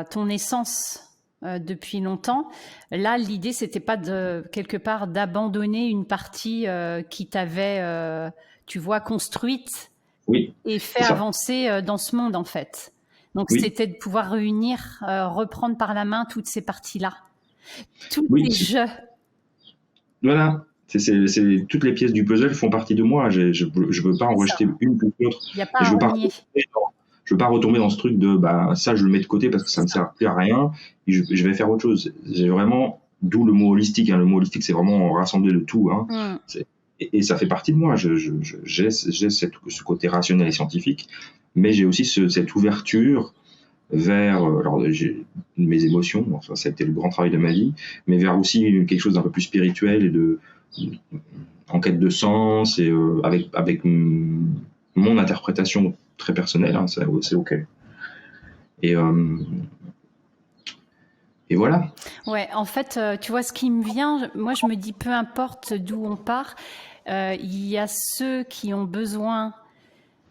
ton essence depuis longtemps. Là, l'idée, c'était pas quelque part d'abandonner une partie qui t'avait, tu vois, construite et fait avancer dans ce monde en fait. Donc c'était de pouvoir réunir, reprendre par la main toutes ces parties-là. Tous les jeux. Voilà, toutes les pièces du puzzle font partie de moi. Je veux pas en rejeter une plus que l'autre. Je veux pas retomber dans ce truc de ça je le mets de côté parce que ça me sert plus à rien et je vais faire autre chose. J'ai vraiment, d'où le mot holistique. Hein. Le mot holistique, c'est vraiment rassembler le tout. Hein. et ça fait partie de moi. J'ai ce côté rationnel et scientifique, mais j'ai aussi cette ouverture vers alors j'ai mes émotions, enfin, ça a été le grand travail de ma vie, mais vers aussi quelque chose d'un peu plus spirituel et de en quête de sens et avec mon interprétation très personnelle, hein, c'est ok. Et voilà. Ouais, en fait, tu vois, ce qui me vient, moi je me dis, peu importe d'où on part, il y a ceux qui ont besoin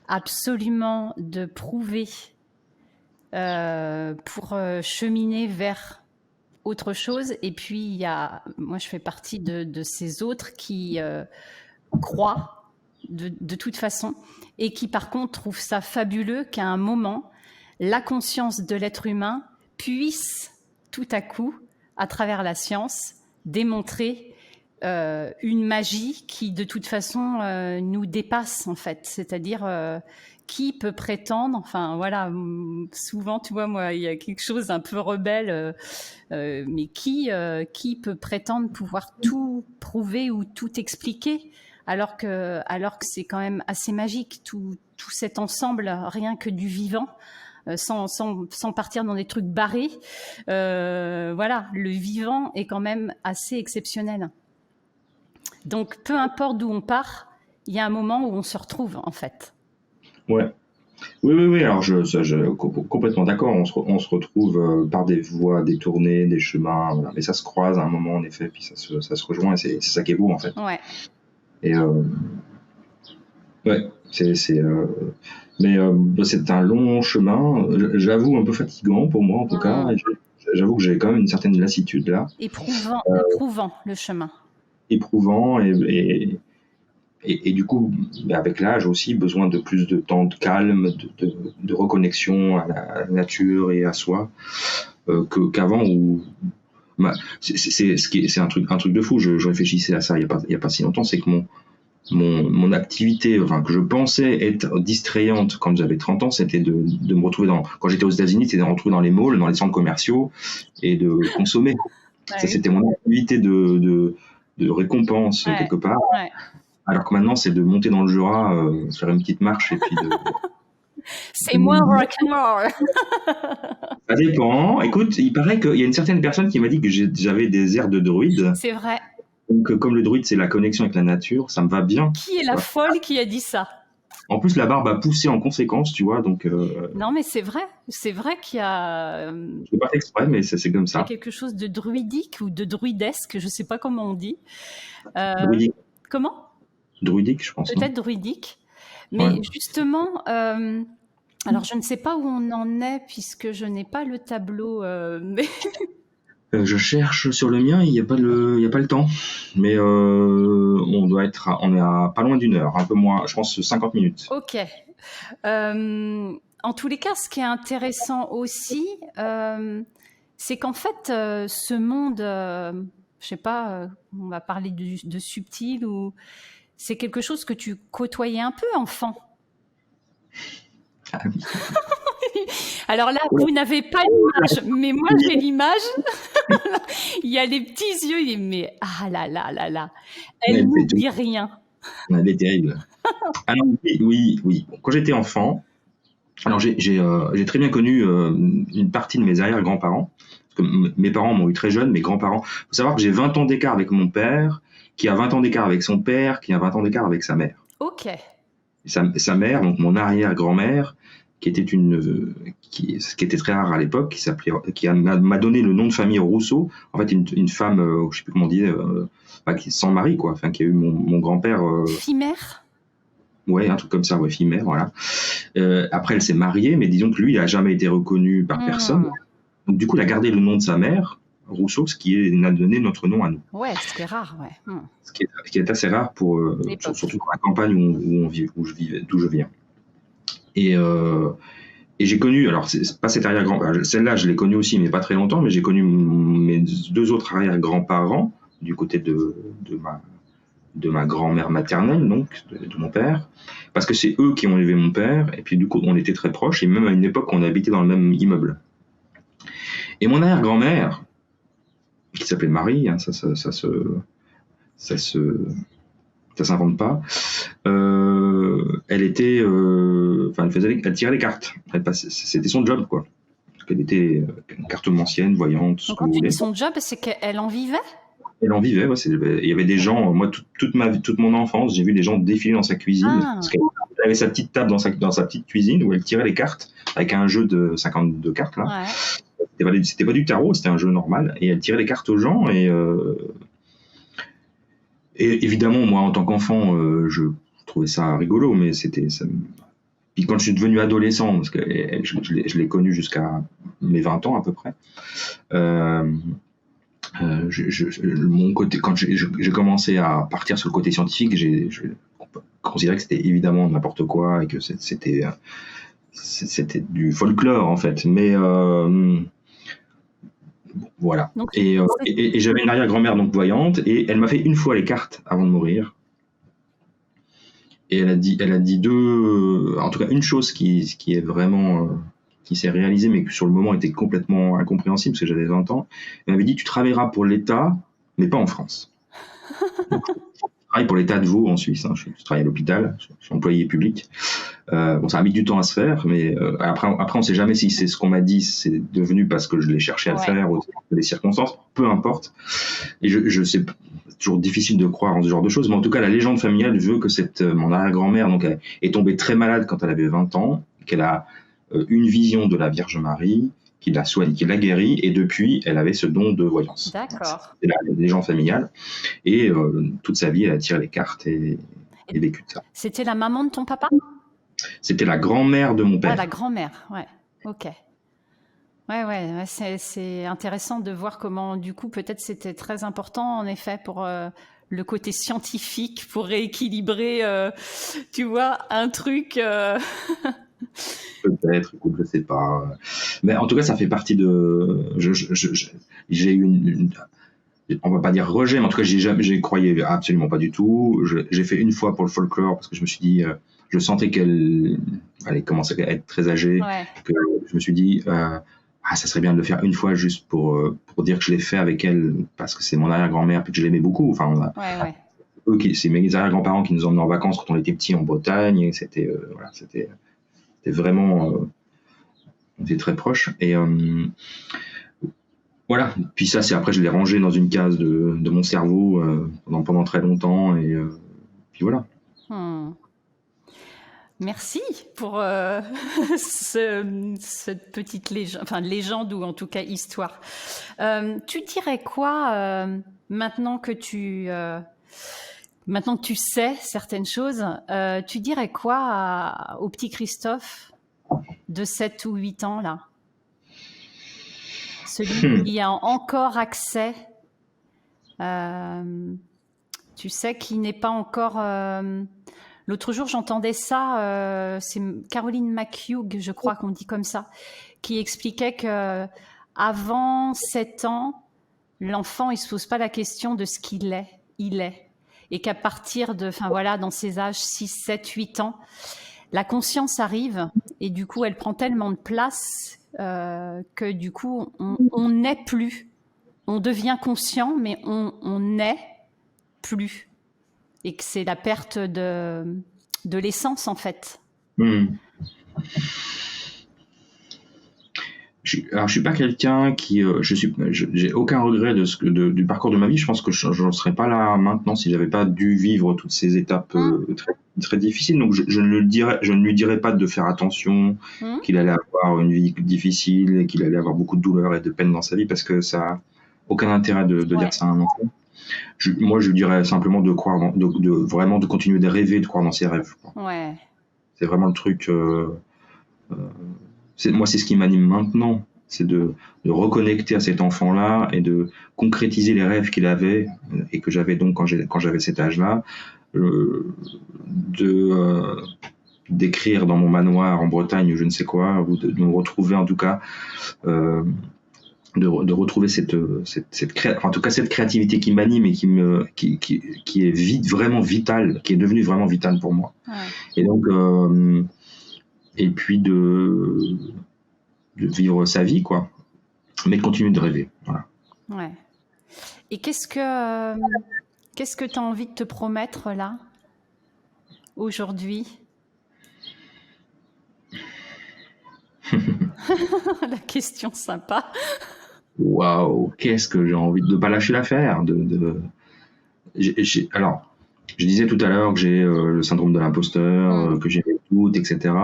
absolument de prouver pour cheminer vers autre chose. Et puis, moi je fais partie de ces autres qui croient de toute façon et qui par contre trouvent ça fabuleux qu'à un moment, la conscience de l'être humain puisse tout à coup, à travers la science, démontrer une magie qui, de toute façon, nous dépasse, en fait. C'est-à-dire, qui peut prétendre, enfin, voilà, souvent, tu vois, moi, il y a quelque chose d'un peu rebelle, mais qui peut prétendre pouvoir tout prouver ou tout expliquer, alors que c'est quand même assez magique, tout cet ensemble, rien que du vivant, sans partir dans des trucs barrés. Voilà, le vivant est quand même assez exceptionnel. Donc, peu importe d'où on part, il y a un moment où on se retrouve, en fait. Ouais. Oui. Alors, complètement d'accord. On se retrouve par des voies détournées, des chemins, voilà. Mais ça se croise à un moment, en effet, puis ça se rejoint, et c'est ça qui est beau, en fait. Ouais. Et ouais, mais c'est un long chemin, j'avoue un peu fatigant pour moi en tout cas. Et j'avoue que j'ai quand même une certaine lassitude là. Éprouvant le chemin. Éprouvant et du coup, avec l'âge aussi, besoin de plus de temps de calme, de reconnexion à la nature et à soi qu'avant où c'est un truc de fou. Je réfléchissais à ça il y a pas si longtemps, c'est que mon activité, enfin, que je pensais être distrayante quand j'avais 30 ans, c'était de me retrouver quand j'étais aux États-Unis, c'était de me retrouver dans les malls, dans les centres commerciaux et de consommer. Ouais. Ça, c'était mon activité de récompense, quelque part. Ouais. Alors que maintenant, c'est de monter dans le Jura, faire une petite marche et puis de... C'est moins rock'n'roll. Ça dépend. Écoute, il paraît qu'il y a une certaine personne qui m'a dit que j'avais des airs de druide. C'est vrai. Donc, comme le druide, c'est la connexion avec la nature, ça me va bien. Qui est la folle qui a dit ça? En plus, la barbe a poussé en conséquence, tu vois, donc... Non, mais c'est vrai qu'il y a... Je l'ai pas fait exprès, mais c'est comme ça. Il y a quelque chose de druidique ou de druidesque, je sais pas comment on dit. Druidique. Comment? Druidique, je pense. Peut-être druidique. Mais ouais. Justement, alors je ne sais pas où on en est, puisque je n'ai pas le tableau... mais... Je cherche sur le mien, il n'y a pas le temps, mais on est à pas loin d'une heure, un peu moins, je pense 50 minutes. Ok. En tous les cas, ce qui est intéressant aussi, c'est qu'en fait, ce monde, je sais pas, on va parler de subtil, ou c'est quelque chose que tu côtoyais un peu enfant. Ah oui. Alors là, vous n'avez pas l'image, mais moi j'ai l'image. Il y a les petits yeux, mais ah là là là là, elle ne dit rien. Elle est terrible. Alors oui. Quand j'étais enfant, alors j'ai très bien connu une partie de mes arrière-grands-parents, parce que mes parents m'ont eu très jeune, mes grands-parents. Il faut savoir que j'ai 20 ans d'écart avec mon père, qui a 20 ans d'écart avec son père, qui a 20 ans d'écart avec sa mère. Ok. Sa mère, donc mon arrière-grand-mère, qui était ce qui était très rare à l'époque, qui m'a donné le nom de famille Rousseau. En fait, une femme, je sais plus comment on dit, qui sans mari, quoi. Enfin, qui a eu mon grand-père. Fille-mère. Ouais, un truc comme ça, ouais, fille-mère, voilà. Après, elle s'est mariée, mais disons que lui, il a jamais été reconnu par personne. Donc, du coup, il a gardé le nom de sa mère, Rousseau, ce qui a donné notre nom à nous. Ouais, c'était rare, ouais. Ce qui est assez rare surtout dans la campagne d'où je viens. Et j'ai connu, alors c'est pas cette arrière-grand, celle-là je l'ai connue aussi, mais pas très longtemps, mais j'ai connu mes deux autres arrière-grands-parents du côté de ma grand-mère maternelle, donc de mon père, parce que c'est eux qui ont élevé mon père, et puis du coup on était très proches, et même à une époque on habitait dans le même immeuble. Et mon arrière-grand-mère, qui s'appelait Marie, hein, ça ça s'invente pas. Elle était, elle tirait les cartes. C'était son job, quoi. Elle était cartomancienne, voyante, ce Donc, que quand vous tu voulez. dis son job, c'est qu'elle en vivait? Elle en vivait. Ouais, il y avait des gens. Moi, toute mon enfance, j'ai vu des gens défiler dans sa cuisine. Ah. Parce qu'elle avait sa petite table dans sa petite cuisine où elle tirait les cartes avec un jeu de 52 cartes là. Ouais. C'était pas du tarot, c'était un jeu normal. Et elle tirait les cartes aux gens et évidemment, moi, en tant qu'enfant, je trouvais ça rigolo, mais Puis quand je suis devenu adolescent, parce que je l'ai connue jusqu'à mes 20 ans à peu près, mon côté, quand j'ai commencé à partir sur le côté scientifique, j'ai considéré que c'était évidemment n'importe quoi et que c'était du folklore en fait. Mais voilà. Donc, et j'avais une arrière-grand-mère donc voyante et elle m'a fait une fois les cartes avant de mourir. Et elle a dit en tout cas une chose qui est vraiment qui s'est réalisée mais qui sur le moment était complètement incompréhensible parce que j'avais 20 ans. Elle m'avait dit tu travailleras pour l'État mais pas en France. Donc, je travaille pour l'État de Vaud en Suisse. Hein. Je travaille à l'hôpital, je suis employé public. Bon, ça a mis du temps à se faire, mais après on ne sait jamais si c'est ce qu'on m'a dit, c'est devenu parce que je l'ai cherché à le faire ou les circonstances, peu importe. Et je sais, c'est toujours difficile de croire en ce genre de choses, mais en tout cas, la légende familiale veut que mon arrière-grand-mère donc, est tombée très malade quand elle avait 20 ans, qu'elle a une vision de la Vierge Marie, qui l'a soignée, qui l'a guérie, et depuis, elle avait ce don de voyance. D'accord. C'est la légende familiale. Et toute sa vie, elle a tiré les cartes et vécu de ça. C'était la maman de ton papa? C'était la grand-mère de mon père. Ah, la grand-mère, ouais. Ok. Ouais, c'est intéressant de voir comment, du coup, peut-être c'était très important, en effet, pour le côté scientifique, pour rééquilibrer, tu vois, un truc... Peut-être, écoute, je sais pas. Mais en tout cas, ça fait partie de... J'ai eu on va pas dire rejet, mais en tout cas, j'y croyais absolument pas du tout. J'ai fait une fois pour le folklore, parce que je me suis dit... je sentais qu'elle commençait à être très âgée. Ouais. Que je me suis dit, ça serait bien de le faire une fois juste pour dire que je l'ai fait avec elle, parce que c'est mon arrière-grand-mère et que je l'aimais beaucoup. Enfin, c'est mes arrière-grands-parents qui nous emmenaient en vacances quand on était petits en Bretagne. Et c'était vraiment... on était très proches. Et voilà. Puis ça, après, je l'ai rangé dans une case de mon cerveau pendant très longtemps. Et puis voilà. Merci pour cette petite légende ou en tout cas histoire. Tu dirais quoi maintenant que tu sais certaines choses, tu dirais quoi au petit Christophe de 7 ou 8 ans là? Celui qui a encore accès, tu sais, qui n'est pas encore... L'autre jour, j'entendais ça, c'est Caroline McHugh, je crois qu'on dit comme ça, qui expliquait qu'avant 7 ans, l'enfant, il ne se pose pas la question de ce qu'il est, il est. Et qu'à partir de, dans ces âges 6, 7, 8 ans, la conscience arrive et du coup, elle prend tellement de place que du coup, on n'est plus. On devient conscient, mais on n'est plus. Et que c'est la perte de l'essence, en fait. Alors, je suis pas quelqu'un qui... j'ai aucun regret du parcours de ma vie. Je pense que je n'en serais pas là maintenant si j'avais pas dû vivre toutes ces étapes très, très difficiles. Donc, je ne lui dirais pas de faire attention, qu'il allait avoir une vie difficile, qu'il allait avoir beaucoup de douleur et de peine dans sa vie, parce que ça n'a aucun intérêt de dire ça à un enfant. Moi, je lui dirais simplement de croire, vraiment de continuer de rêver, de croire dans ses rêves. Ouais. C'est vraiment le truc... moi, c'est ce qui m'anime maintenant, c'est de reconnecter à cet enfant-là et de concrétiser les rêves qu'il avait et que j'avais donc quand j'avais cet âge-là, d'écrire dans mon manoir en Bretagne ou je ne sais quoi, ou de me retrouver en tout cas, de retrouver en tout cas cette créativité qui m'anime et qui est vraiment vitale, qui est devenue vraiment vitale pour moi. Ouais. Et donc et puis de vivre sa vie, quoi. Mais de continuer de rêver, voilà. Ouais. Et qu'est-ce que tu as envie de te promettre, là, aujourd'hui? La question sympa. Waouh, qu'est-ce que j'ai envie de pas lâcher l'affaire. Alors, je disais tout à l'heure que j'ai le syndrome de l'imposteur, que j'ai des doutes, etc.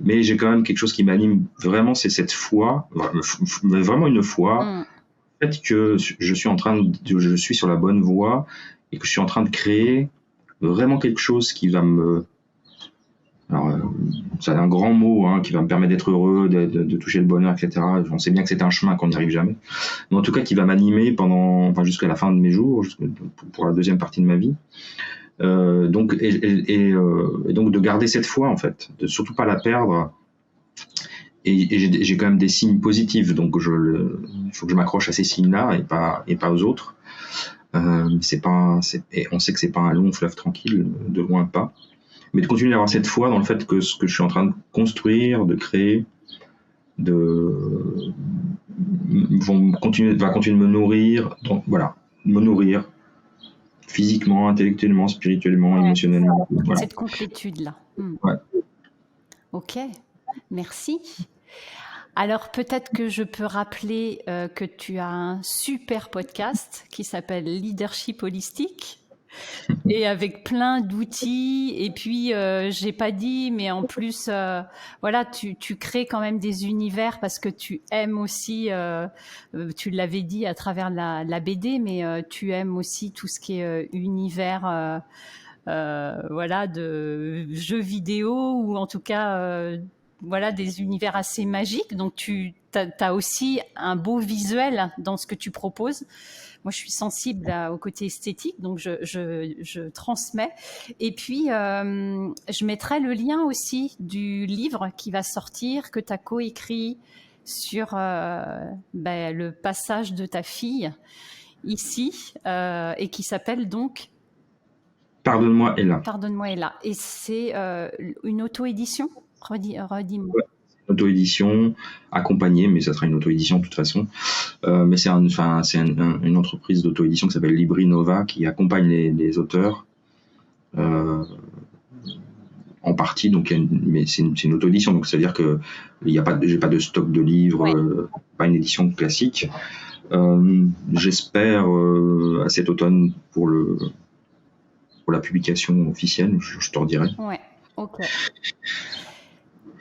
Mais j'ai quand même quelque chose qui m'anime vraiment, c'est cette foi, vraiment une foi, le fait que je suis sur la bonne voie et que je suis en train de créer vraiment quelque chose qui va me... Alors, c'est un grand mot qui va me permettre d'être heureux, de toucher le bonheur, etc. On sait bien que c'est un chemin qu'on n'y arrive jamais. Mais en tout cas, qui va m'animer jusqu'à la fin de mes jours, pour la deuxième partie de ma vie. Donc de garder cette foi, en fait, de surtout pas la perdre. Et j'ai quand même des signes positifs, donc il faut que je m'accroche à ces signes-là et pas aux autres. Et on sait que c'est pas un long fleuve tranquille, de loin pas. Mais de continuer d'avoir cette foi dans le fait que ce que je suis en train de construire, de créer, va continuer de me nourrir, donc voilà, me nourrir physiquement, intellectuellement, spirituellement, émotionnellement. Voilà. Cette complétude-là. Ouais. Ok, merci. Alors peut-être que je peux rappeler que tu as un super podcast qui s'appelle Leadership Holistique. Et avec plein d'outils, et puis j'ai pas dit, mais en plus, voilà, tu crées quand même des univers parce que tu aimes aussi, tu l'avais dit à travers la BD, mais tu aimes aussi tout ce qui est univers, voilà, de jeux vidéo ou en tout cas, voilà, des univers assez magiques. Donc tu as aussi un beau visuel dans ce que tu proposes. Moi, je suis sensible au côté esthétique, donc je transmets. Et puis, je mettrai le lien aussi du livre qui va sortir, que tu as coécrit sur le passage de ta fille ici, et qui s'appelle donc Pardonne-moi, Ella. Pardonne-moi, Ella. Et c'est une auto-édition ? Redis-moi. Ouais. Auto-édition accompagnée, mais ça sera une auto-édition de toute façon. Mais c'est une entreprise d'auto-édition qui s'appelle Librinova qui accompagne les auteurs en partie. Donc, mais c'est une auto-édition, donc c'est-à-dire que j'ai pas de stock de livres, pas une édition classique. J'espère à cet automne pour la publication officielle, je te redirai. Ouais, ok.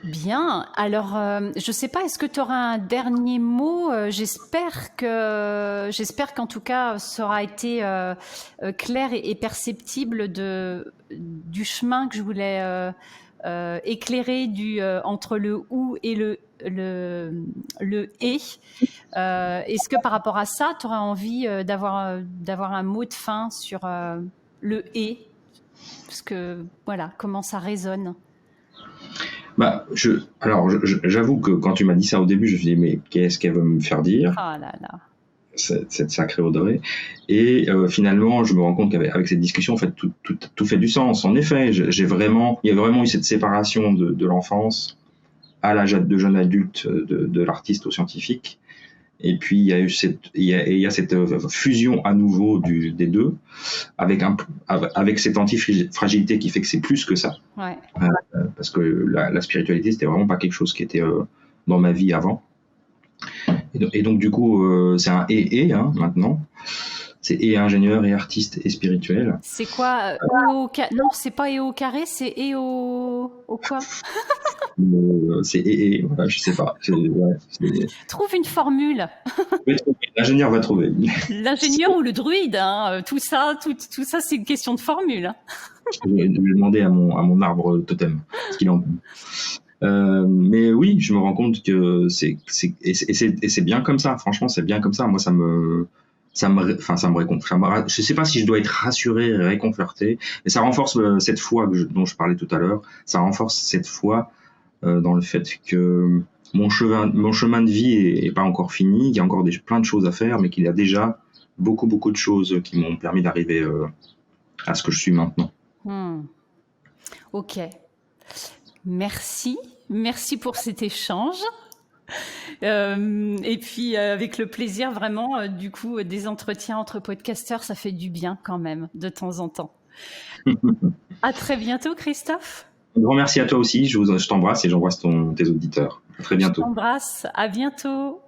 Bien. Alors, je ne sais pas, est-ce que tu auras un dernier mot ? J'espère qu'en tout cas, ça aura été clair et perceptible du chemin que je voulais éclairer entre le ou et le et. Est-ce que par rapport à ça, tu auras envie d'avoir un mot de fin sur le et ? Parce que voilà, comment ça résonne ? J'avoue que quand tu m'as dit ça au début, je me suis dit, mais qu'est-ce qu'elle veut me faire dire ? Ah là là. Cette sacrée Audrey. Et finalement, je me rends compte qu'avec cette discussion, en fait, tout fait du sens. En effet, il y a vraiment eu cette séparation de l'enfance à l'âge de jeune adulte, de l'artiste au scientifique. Et puis il y a cette fusion à nouveau des deux, avec cette antifragilité qui fait que c'est plus que ça. Ouais. Parce que la spiritualité, c'était vraiment pas quelque chose qui était dans ma vie avant. Et donc du coup, c'est un et maintenant. C'est et ingénieur et artiste et spirituel. C'est quoi Non, c'est pas et au carré, c'est et au quoi ? C'est et voilà, je sais pas. Trouve une formule. L'ingénieur va trouver. L'ingénieur ou le druide, hein, tout ça, c'est une question de formule. Hein. Je vais demander à mon arbre totem ce qu'il en pense. Mais oui, je me rends compte que c'est bien comme ça. Franchement, c'est bien comme ça. Moi, ça me réconforte. Je sais pas si je dois être rassuré et réconforté, mais ça renforce cette foi dont je parlais tout à l'heure. Ça renforce cette foi dans le fait que mon chemin de vie est pas encore fini. Il y a encore plein de choses à faire, mais qu'il y a déjà beaucoup de choses qui m'ont permis d'arriver à ce que je suis maintenant. Ok. Merci pour cet échange. Et puis avec le plaisir vraiment du coup des entretiens entre podcasteurs, ça fait du bien quand même de temps en temps. À très bientôt, Christophe. Un grand merci à toi aussi. Je t'embrasse et j'embrasse tes auditeurs. À très Je bientôt. t'embrasse. À bientôt.